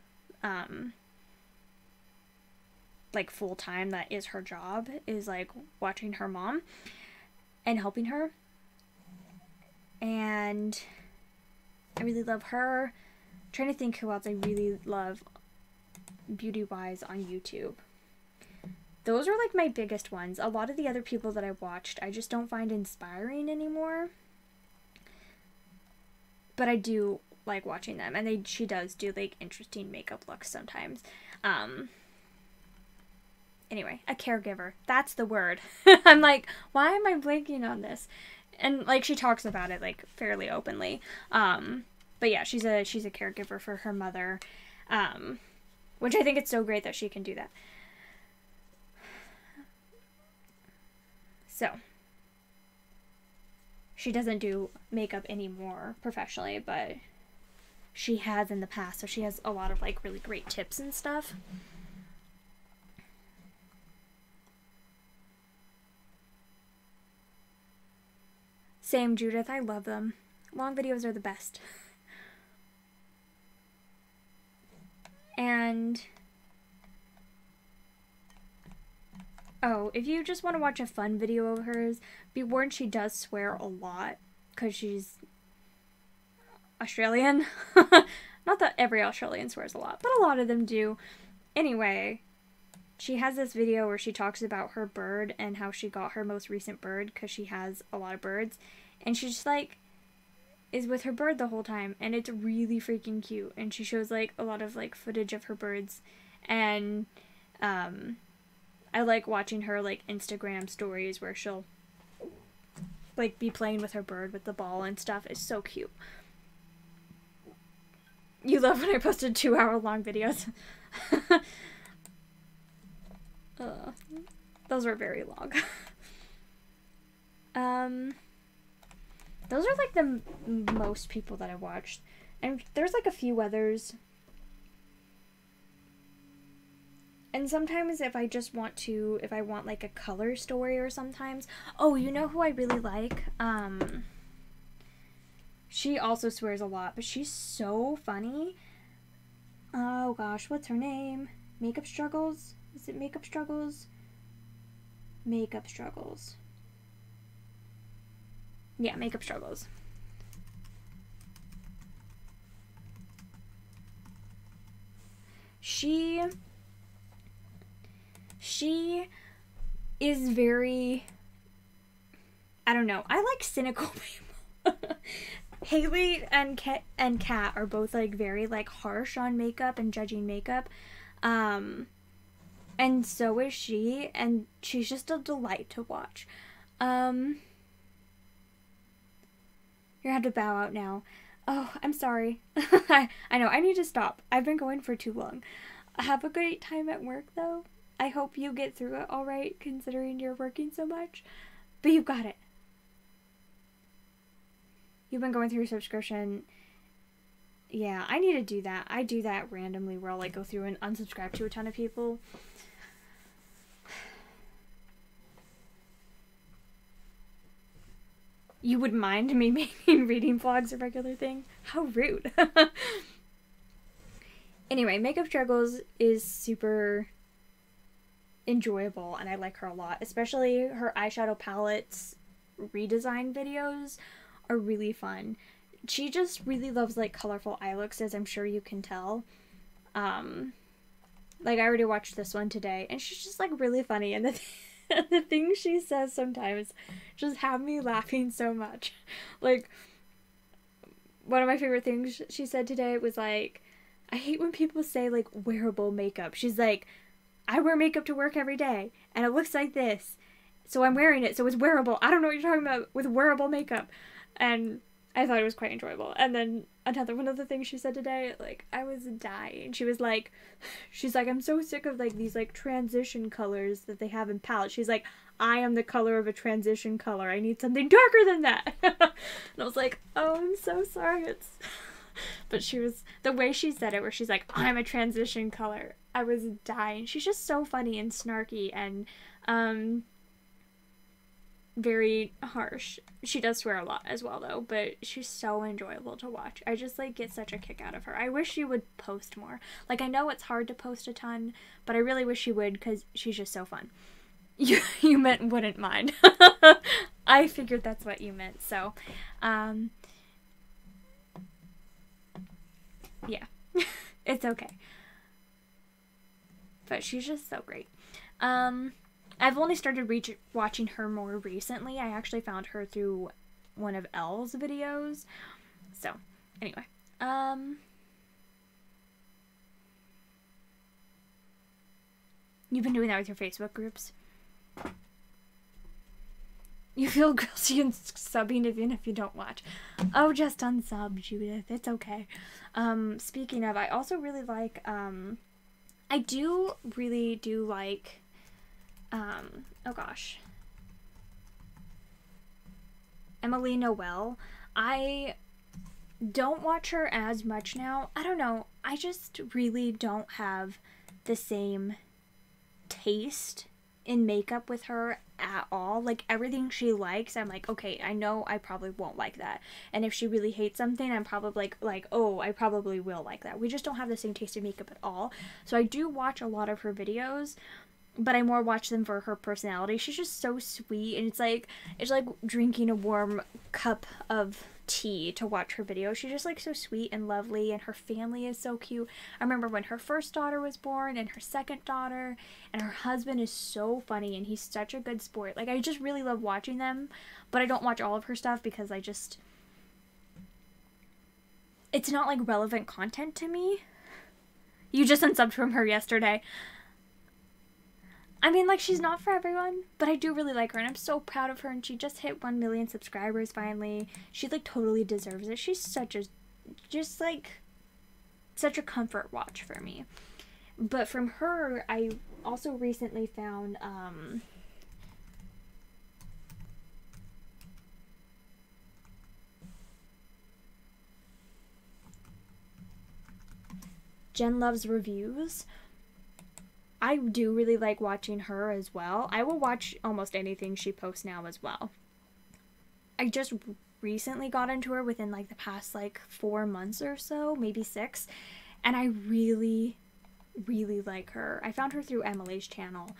like, full-time. That is her job, is, like, watching her mom and helping her. And I really love her. I'm trying to think who else I really love beauty-wise on YouTube. Those are like my biggest ones. A lot of the other people that I watched, I just don't find inspiring anymore. But I do like watching them, and she does do like interesting makeup looks sometimes. Anyway, a caregiver. That's the word. I'm like, why am I blanking on this? And like she talks about it like fairly openly. But yeah, she's a caregiver for her mother. Which I think it's so great that she can do that. So, she doesn't do makeup anymore professionally, but she has in the past, so she has a lot of like really great tips and stuff. Same, Judith, I love them. Long videos are the best. And oh, if you just want to watch a fun video of hers, be warned she does swear a lot, because she's Australian. Not that every Australian swears a lot, but a lot of them do. Anyway, she has this video where she talks about her bird and how she got her most recent bird, because she has a lot of birds. And she just, like, is with her bird the whole time, and it's really freaking cute. And she shows, like, a lot of, like, footage of her birds. And, I like watching her, like, Instagram stories where she'll, like, be playing with her bird with the ball and stuff. It's so cute. You love when I posted 2-hour-long videos. Those were very long. Those are, like, the most people that I watched. And there's like a few others. And sometimes if I want like a color story or sometimes. Oh, you know who I really like? She also swears a lot, but she's so funny. Oh gosh, what's her name? Makeup Struggles? Is it Makeup Struggles? Makeup Struggles. Yeah, Makeup Struggles. She is very, I don't know. I like cynical people. Haley and Kat are both like very like harsh on makeup and judging makeup. And so is she, and she's just a delight to watch. You're gonna have to bow out now. Oh, I'm sorry. I know, I need to stop. I've been going for too long. Have a great time at work, though. I hope you get through it alright, considering you're working so much. But you've got it. You've been going through your subscription. Yeah, I need to do that. I do that randomly where I'll like go through and unsubscribe to a ton of people. You would mind me making reading vlogs a regular thing? How rude. Anyway, Makeup Struggles is super enjoyable and I like her a lot. Especially her eyeshadow palettes redesign videos are really fun. She just really loves like colorful eye looks, as I'm sure you can tell. Like I already watched this one today and she's just like really funny, and the things she says sometimes just have me laughing so much. Like, one of my favorite things she said today was like, I hate when people say like wearable makeup. She's like, I wear makeup to work every day and it looks like this, so I'm wearing it, so it's wearable. I don't know what you're talking about with wearable makeup. And I thought it was quite enjoyable. And then another one of the things she said today, like, I was dying. She's like, I'm so sick of like these like transition colors that they have in palettes. She's like, I am the color of a transition color. I need something darker than that. And I was like, oh, I'm so sorry. But she was, the way she said it, where she's like, I'm a transition color, I was dying. She's just so funny and snarky and very harsh. She does swear a lot as well though, but she's so enjoyable to watch. I just like get such a kick out of her. I wish she would post more. Like, I know it's hard to post a ton, but I really wish she would because she's just so fun. You meant wouldn't mind. I figured that's what you meant. So yeah. It's okay. But she's just so great. I've only started watching her more recently. I actually found her through one of Elle's videos. So, anyway. You've been doing that with your Facebook groups? You feel guilty and subbing even if you don't watch. Oh, just unsub, Judith. It's okay. Speaking of, I also really like, I really do like, oh gosh, Emily Noel. I don't watch her as much now. I don't know. I just really don't have the same taste in makeup with her at all. Like, everything she likes, I'm like, okay, I know I probably won't like that. And if she really hates something, I'm probably like, oh, I probably will like that. We just don't have the same taste in makeup at all. So I do watch a lot of her videos, but I more watch them for her personality. She's just so sweet, and it's like drinking a warm cup of tea to watch her videos. She's just like so sweet and lovely, and her family is so cute. I remember when her first daughter was born and her second daughter, and her husband is so funny and he's such a good sport. Like, I just really love watching them, but I don't watch all of her stuff because it's not like relevant content to me. You just unsubbed from her yesterday. I mean, like, she's not for everyone, but I do really like her, and I'm so proud of her, and she just hit 1 million subscribers finally. She, like, totally deserves it. She's such a comfort watch for me. But from her, I also recently found, Jen Loves Reviews. I do really like watching her as well. I will watch almost anything she posts now as well. I just recently got into her within like the past like 4 months or so, maybe 6, and I really like her. I found her through Emily's channel.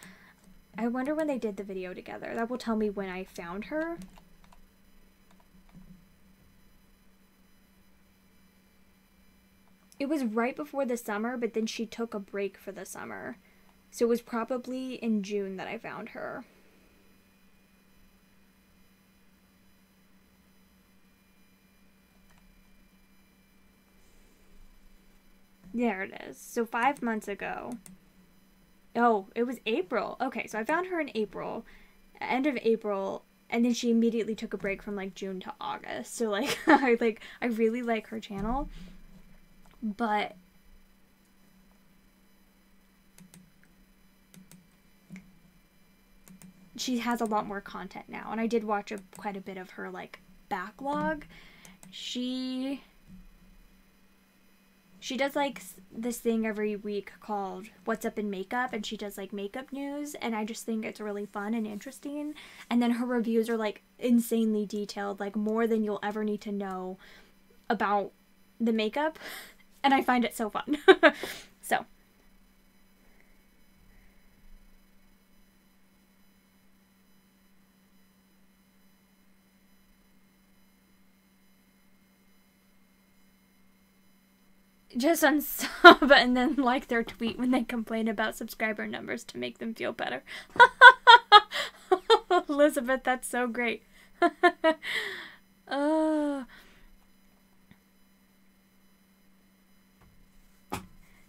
I wonder when they did the video together. That will tell me when I found her. It was right before the summer, but then she took a break for the summer. So it was probably in June that I found her. There it is. So 5 months ago. Oh, it was April. Okay, so I found her in April, end of April, and then she immediately took a break from like June to August. So like I really like her channel, but she has a lot more content now, and I did watch quite a bit of her like backlog. She does like this thing every week called What's Up in Makeup, and she does like makeup news, and I just think it's really fun and interesting. And then her reviews are like insanely detailed, like more than you'll ever need to know about the makeup, and I find it so fun. So just unsub and then like their tweet when they complain about subscriber numbers to make them feel better. Elizabeth, that's so great.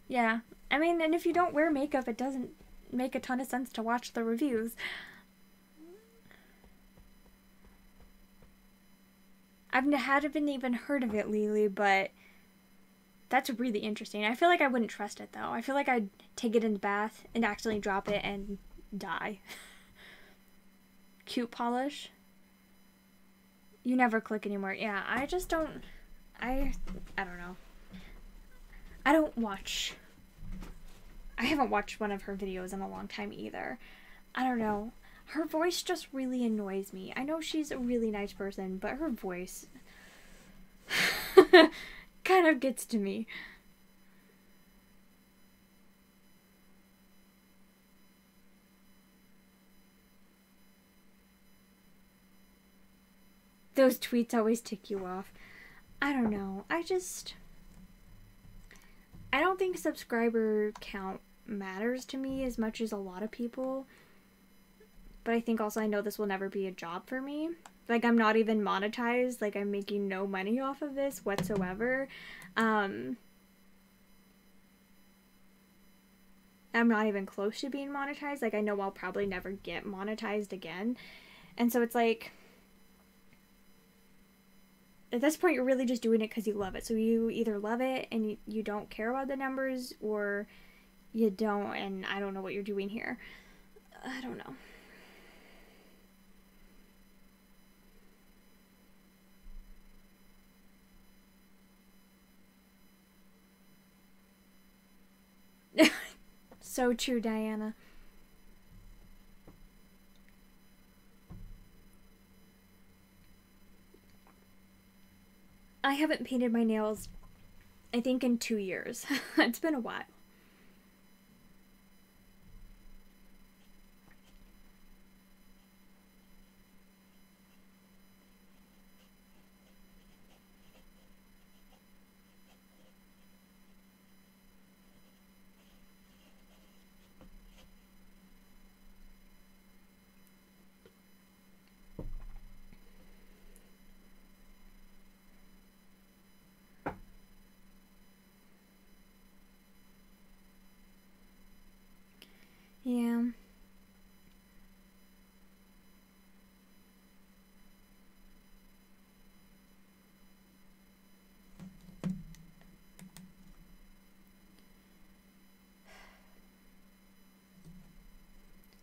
Yeah, I mean, and if you don't wear makeup, it doesn't make a ton of sense to watch the reviews. Haven't even heard of it, Lily, but that's really interesting. I feel like I wouldn't trust it, though. I feel like I'd take it in the bath and accidentally drop it and die. Cute polish. You never click anymore. Yeah, I just don't... I don't know. I don't watch... I haven't watched one of her videos in a long time either. I don't know. Her voice just really annoys me. I know she's a really nice person, but her voice... kind of gets to me. Those tweets always tick you off. I don't know. I don't think subscriber count matters to me as much as a lot of people. But I think also I know this will never be a job for me. Like, I'm not even monetized. Like, I'm making no money off of this whatsoever. I'm not even close to being monetized. Like, I know I'll probably never get monetized again. And so it's like, at this point, you're really just doing it because you love it. So you either love it and you don't care about the numbers, or you don't, and I don't know what you're doing here. I don't know. So true, Diana. I haven't painted my nails, I think, in 2 years. It's been a while. Yeah.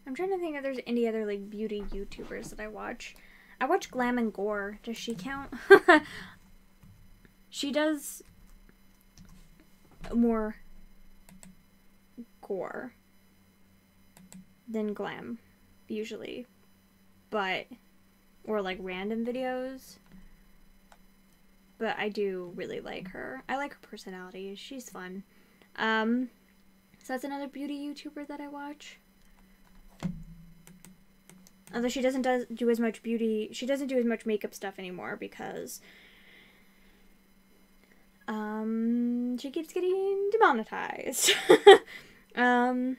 I'm trying to think if there's any other, like, beauty YouTubers that I watch. I watch Glam and Gore. Does she count? She does more gore than glam, usually. But, or like random videos. But I do really like her. I like her personality. She's fun. So that's another beauty YouTuber that I watch. Although she doesn't do as much beauty, she doesn't do as much makeup stuff anymore because she keeps getting demonetized. And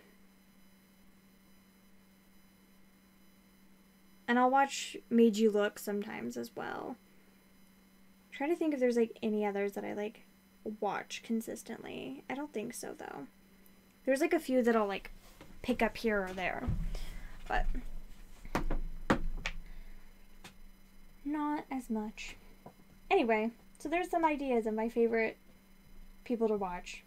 I'll watch Made You Look sometimes as well. I'm trying to think if there's like any others that I like watch consistently. I don't think so though. There's like a few that I'll like pick up here or there, but not as much. Anyway, so there's some ideas of my favorite people to watch.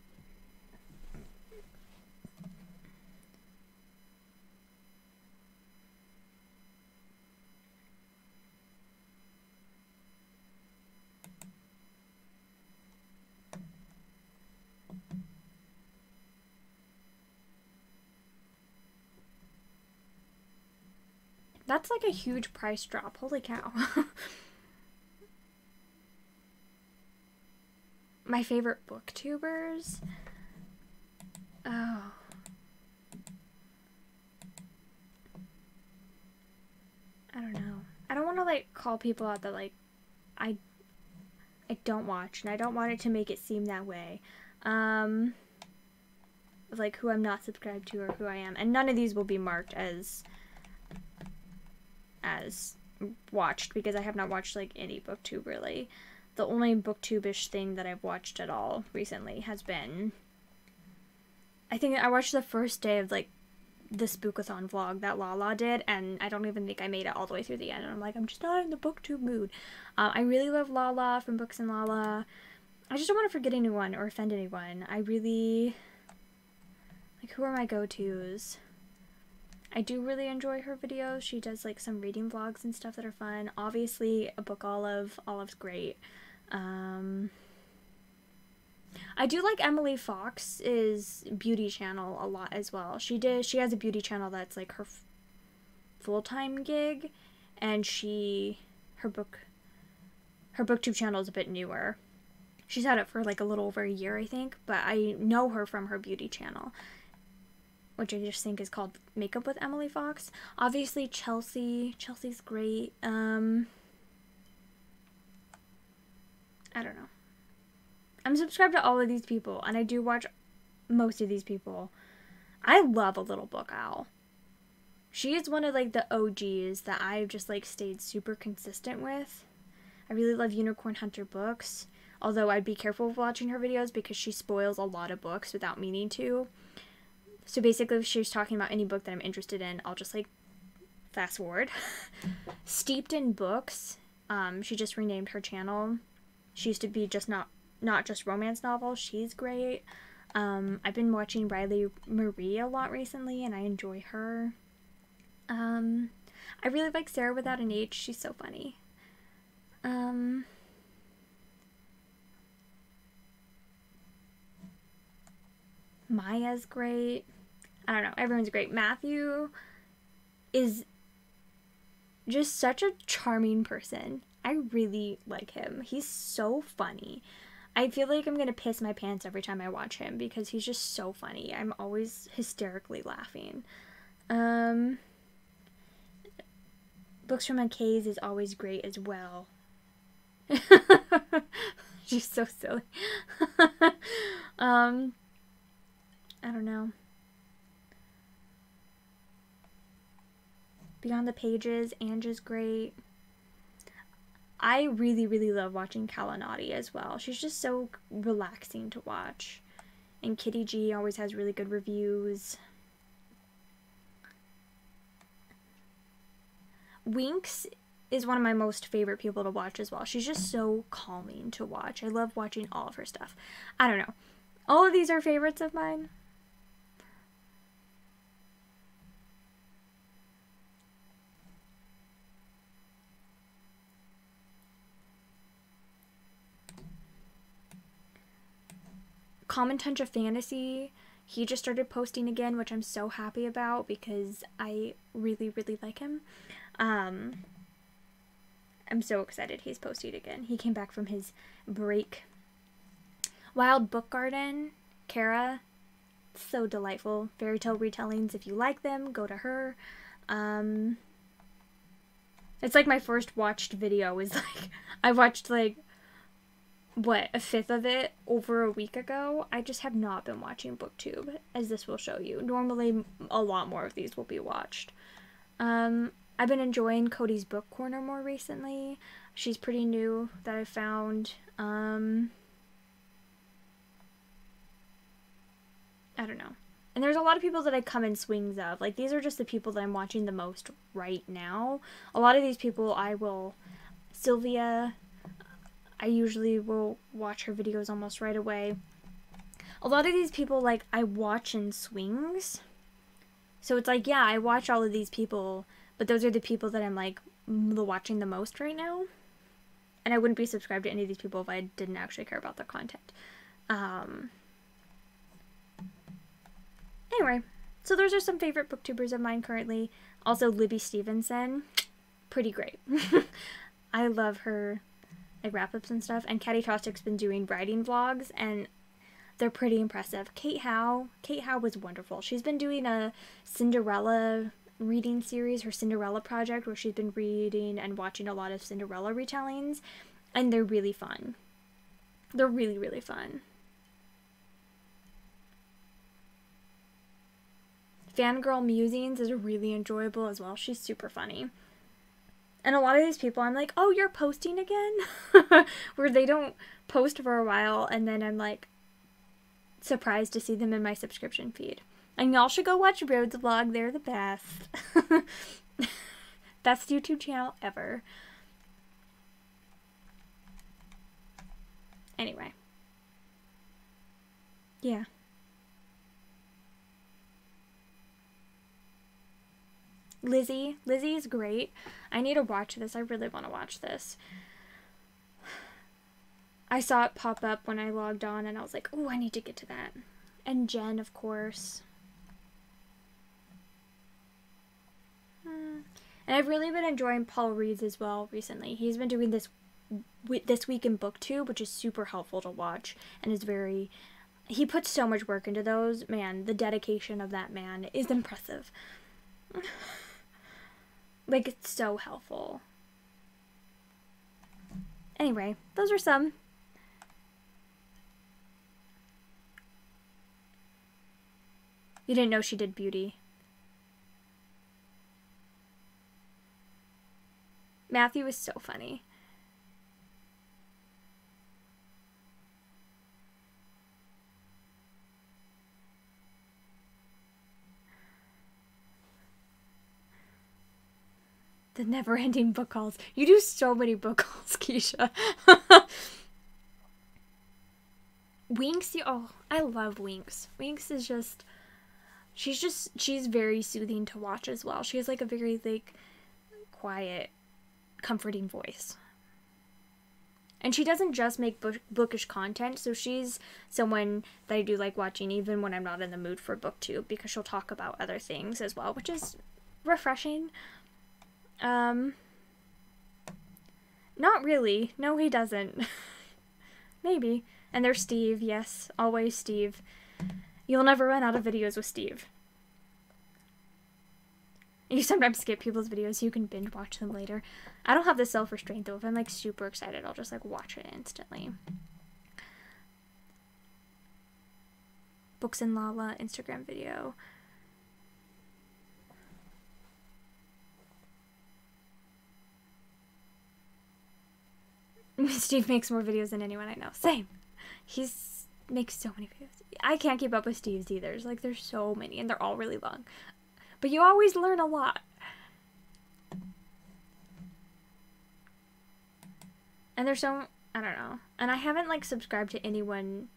That's like a huge price drop. Holy cow. My favorite booktubers? Oh. I don't know. I don't want to like call people out that like I don't watch, and I don't want it to make it seem that way. Like who I'm not subscribed to or who I am. And none of these will be marked as watched because I have not watched like any booktube really. The only booktube-ish thing that I've watched at all recently has been, I think I watched the first day of like the Spookathon vlog that Lala did, and I don't even think I made it all the way through the end, and I'm like, I'm just not in the booktube mood. I really love Lala from Books and Lala. I just don't want to forget anyone or offend anyone. I really, like, who are my go-tos? I do really enjoy her videos. She does like some reading vlogs and stuff that are fun. Obviously, a book Olive. Olive's great. I do like Emily Fox's beauty channel a lot as well. She has a beauty channel that's like her full-time gig, and her booktube channel is a bit newer. She's had it for like a little over a year, I think, but I know her from her beauty channel, which I just think is called Makeup with Emily Fox. Obviously, Chelsea's great. I don't know. I'm subscribed to all of these people, and I do watch most of these people. I love A Little Book Owl. She is one of like the OGs that I've just like stayed super consistent with. I really love Unicorn Hunter books, although I'd be careful with watching her videos because she spoils a lot of books without meaning to. So basically, if she's talking about any book that I'm interested in, I'll just like fast forward. Steeped in Books, she just renamed her channel. She used to be just not just romance novels. She's great. I've been watching Riley Marie a lot recently, and I enjoy her. I really like Sarah Without an H. She's so funny. Maya's great. I don't know. Everyone's great. Matthew is just such a charming person. I really like him. He's so funny. I feel like I'm gonna piss my pants every time I watch him because he's just so funny. I'm always hysterically laughing. Books from McKay's is always great as well. She's so silly. I don't know. Beyond the Pages, Angie's great. I really, really love watching Kalanati as well. She's just so relaxing to watch. And Kitty G always has really good reviews. Winx is one of my most favorite people to watch as well. She's just so calming to watch. I love watching all of her stuff. I don't know. All of these are favorites of mine. Common Touch of Fantasy. He just started posting again, which I'm so happy about because I really, really like him. I'm so excited he's posting again. He came back from his break. Wild Book Garden, Kara, so delightful. Fairy tale retellings, if you like them, go to her. It's like my first watched video is like, I watched like, what, a fifth of it over a week ago. I just have not been watching BookTube, as this will show you. Normally, a lot more of these will be watched. I've been enjoying Cody's Book Corner more recently. She's pretty new that I found. I don't know. And there's a lot of people that I come in swings of. Like, these are just the people that I'm watching the most right now. A lot of these people I will... Sylvia, I usually will watch her videos almost right away. A lot of these people, like, I watch in swings. So it's like, yeah, I watch all of these people, but those are the people that I'm, like, watching the most right now. And I wouldn't be subscribed to any of these people if I didn't actually care about their content. Anyway, so those are some favorite booktubers of mine currently. Also, Libby Stevenson, pretty great. I love her, like, wrap-ups and stuff. And Caddy Tostick's been doing writing vlogs, and they're pretty impressive. Kate Howe was wonderful. She's been doing a Cinderella reading series, her Cinderella project, where she's been reading and watching a lot of Cinderella retellings, and they're really fun. They're really, really fun. Fangirl Musings is really enjoyable as well. She's super funny. And a lot of these people, I'm like, oh, you're posting again? Where they don't post for a while, and then I'm like surprised to see them in my subscription feed. And y'all should go watch Rhodes Vlog. They're the best. Best YouTube channel ever. Anyway. Yeah. Lizzie is great. I need to watch this. I really want to watch this. I saw it pop up when I logged on and I was like, oh, I need to get to that. And Jen, of course. And I've really been enjoying Paul Reed's as well recently. He's been doing this week in BookTube, which is super helpful to watch and is very... He puts so much work into those. Man, the dedication of that man is impressive. Like, it's so helpful. Anyway, those are some. You didn't know she did beauty. Matthew is so funny. The never-ending book hauls. You do so many book hauls, Keisha. Winx, oh, I love Winx. Winx is just, she's very soothing to watch as well. She has like a very like quiet, comforting voice. And she doesn't just make bookish content, so she's someone that I do like watching even when I'm not in the mood for BookTube, because she'll talk about other things as well, which is refreshing. Not really. No, he doesn't. Maybe. And there's Steve. Yes, always Steve. You'll never run out of videos with Steve. You sometimes skip people's videos so you can binge watch them later. I don't have the self-restraint though. If I'm like super excited, I'll just like watch it instantly. Books and Lala Instagram video. Steve makes more videos than anyone I know. Same. Makes so many videos. I can't keep up with Steve's either. There's so many and they're all really long. But you always learn a lot. And there's so, I don't know. And I haven't like subscribed to anyone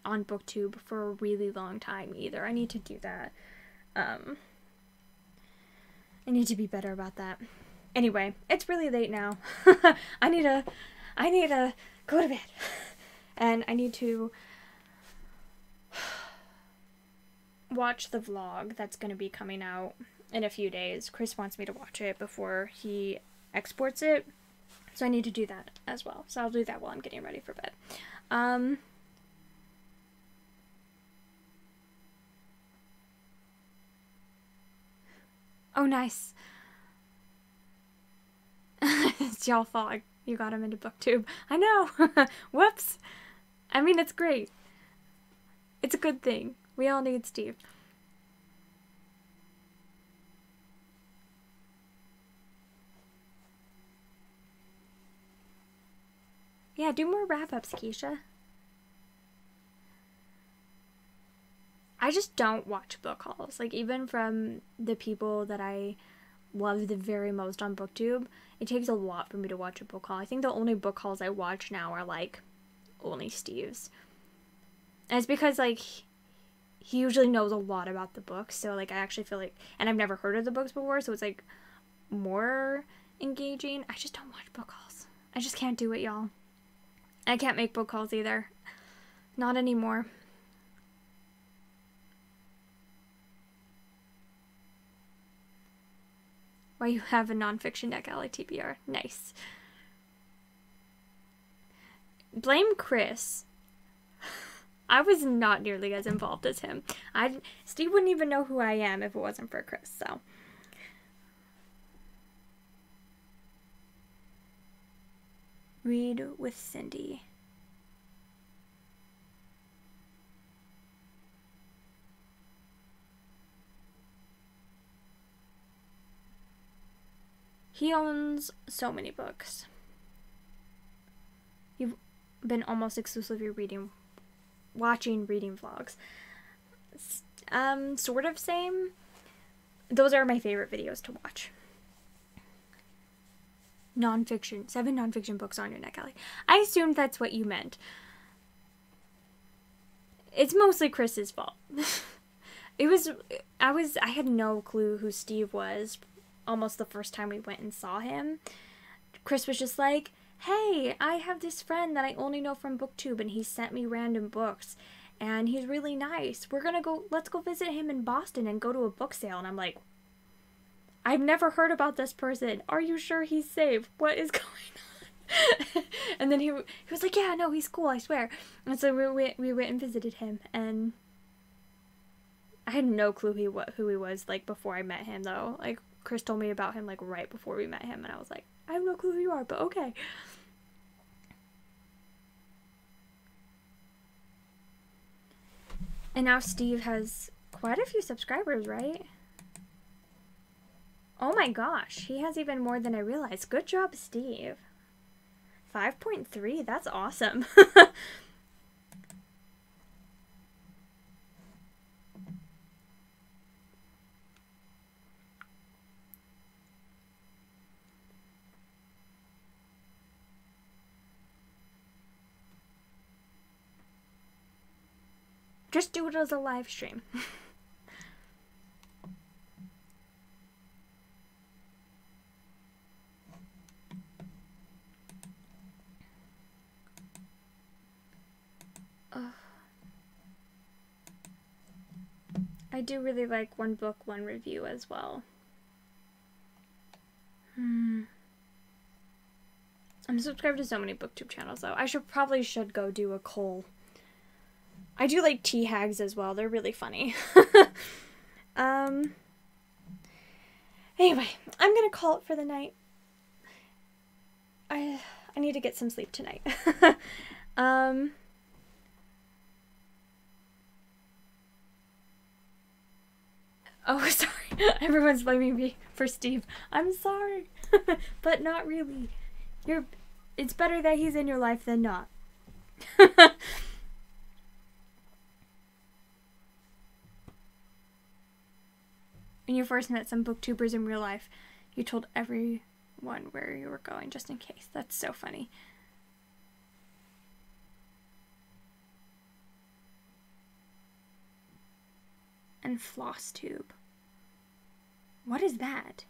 on BookTube for a really long time either. I need to do that. I need to be better about that. Anyway, it's really late now. I need to go to bed. And I need to watch the vlog that's going to be coming out in a few days. Chris wants me to watch it before he exports it, so I need to do that as well. So I'll do that while I'm getting ready for bed. Oh, nice. It's y'all fault. You got him into BookTube. I know. Whoops. I mean, it's great. It's a good thing. We all need Steve. Yeah, do more wrap-ups, Keisha. I just don't watch book hauls. Like, even from the people that I love the very most on BookTube, it takes a lot for me to watch a book haul. I think the only book hauls I watch now are, like, only Steve's. And it's because, like, he usually knows a lot about the books, so, like, I actually feel like, and I've never heard of the books before, so it's, like, more engaging. I just don't watch book hauls. I just can't do it, y'all. I can't make book hauls either. Not anymore. Why you have a nonfiction deck alley TBR. Nice. Blame Chris. I was not nearly as involved as him. Steve wouldn't even know who I am if it wasn't for Chris, so. Read with Cindy. He owns so many books. You've been almost exclusively watching reading vlogs. Sort of same. Those are my favorite videos to watch. Nonfiction. 7 nonfiction books on your neck, Allie. I assumed that's what you meant. It's mostly Chris's fault. I had no clue who Steve was almost the first time we went and saw him. Chris was just like, hey, I have this friend that I only know from BookTube, and he sent me random books, and he's really nice. Let's go visit him in Boston and go to a book sale. And I'm like, I've never heard about this person. Are you sure he's safe? What is going on? And then he was like, yeah, no, he's cool, I swear. And so we went and visited him, and I had no clue who he was, like, before I met him, though. Like, Chris told me about him, like, right before we met him, and I was like, I have no clue who you are, but okay. And now Steve has quite a few subscribers, right? Oh my gosh, he has even more than I realized. Good job, Steve. 5.3, that's awesome. Just do it as a live stream. I do really like One Book, One Review as well. I'm subscribed to so many booktube channels though. I probably should go do a Cole. I do like tea hags as well. They're really funny. Anyway, I'm gonna call it for the night. I need to get some sleep tonight. Oh, sorry. Everyone's blaming me for Steve. I'm sorry. But not really. It's better that he's in your life than not. When you first met some booktubers in real life, you told everyone where you were going just in case. That's so funny. And floss tube. What is that?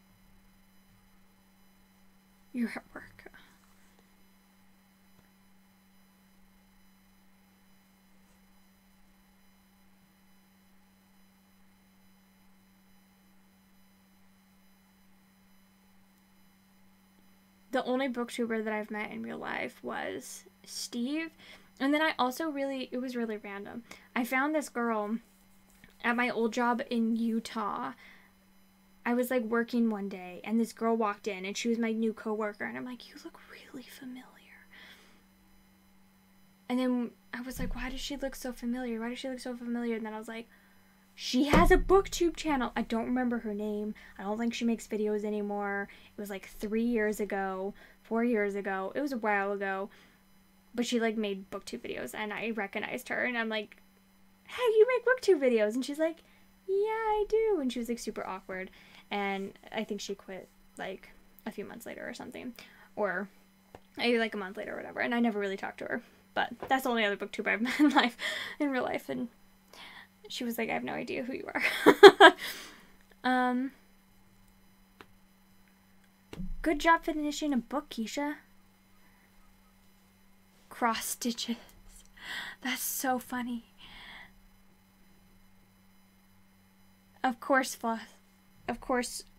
You're at work. the only booktuber that I've met in real life was Steve. And then I also it was really random. I found this girl at my old job in Utah. I was like working one day and this girl walked in and she was my new coworker and I'm like, you look really familiar. And then I was like, why does she look so familiar? Why does she look so familiar? And then I was like, she has a booktube channel. I don't remember her name. I don't think she makes videos anymore. It was like 3 years ago, 4 years ago. It was a while ago. But she like made booktube videos and I recognized her and I'm like, hey, you make booktube videos? And she's like, yeah, I do. And she was like super awkward. And I think she quit like a few months later or something. Or maybe like a month later or whatever. And I never really talked to her. But that's the only other booktuber I've met in real life. And she was like, I have no idea who you are. Good job finishing a book, Keisha. Cross stitches. That's so funny. Of course,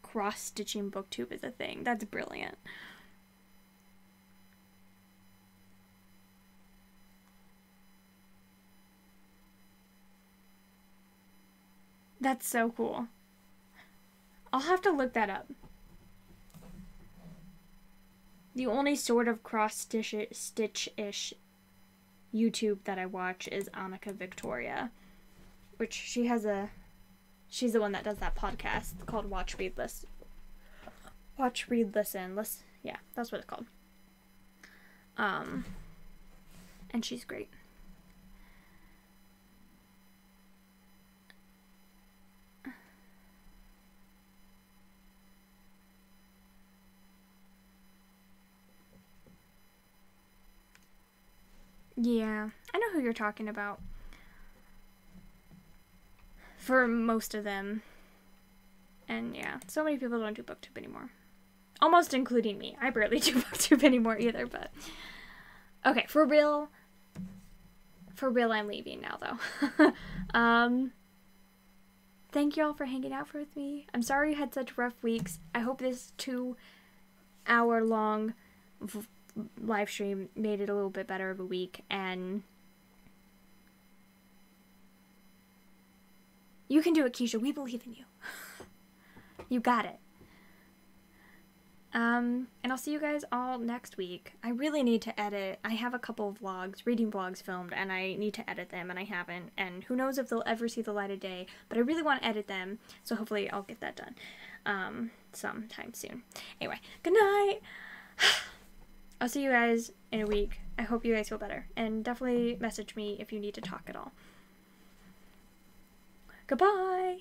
cross-stitching booktube is a thing. That's brilliant. That's so cool. I'll have to look that up. The only sort of cross-stitch-ish YouTube that I watch is Annika Victoria, which she's the one that does that podcast called Watch, Read, Listen. Yeah, that's what it's called. And she's great. Yeah, I know who you're talking about. For most of them. And yeah, so many people don't do booktube anymore. Almost including me. I barely do booktube anymore either, but... Okay, for real, I'm leaving now, though. Thank you all for hanging out with me. I'm sorry you had such rough weeks. I hope this 2-hour-long live stream made it a little bit better of a week, and you can do it, Keisha. We believe in you. You got it. And I'll see you guys all next week. I really need to edit. I have a couple of vlogs, reading vlogs filmed, and I need to edit them, and I haven't, and who knows if they'll ever see the light of day, but I really want to edit them, so hopefully I'll get that done sometime soon. Anyway, good night. I'll see you guys in a week. I hope you guys feel better. And definitely message me if you need to talk at all. Goodbye!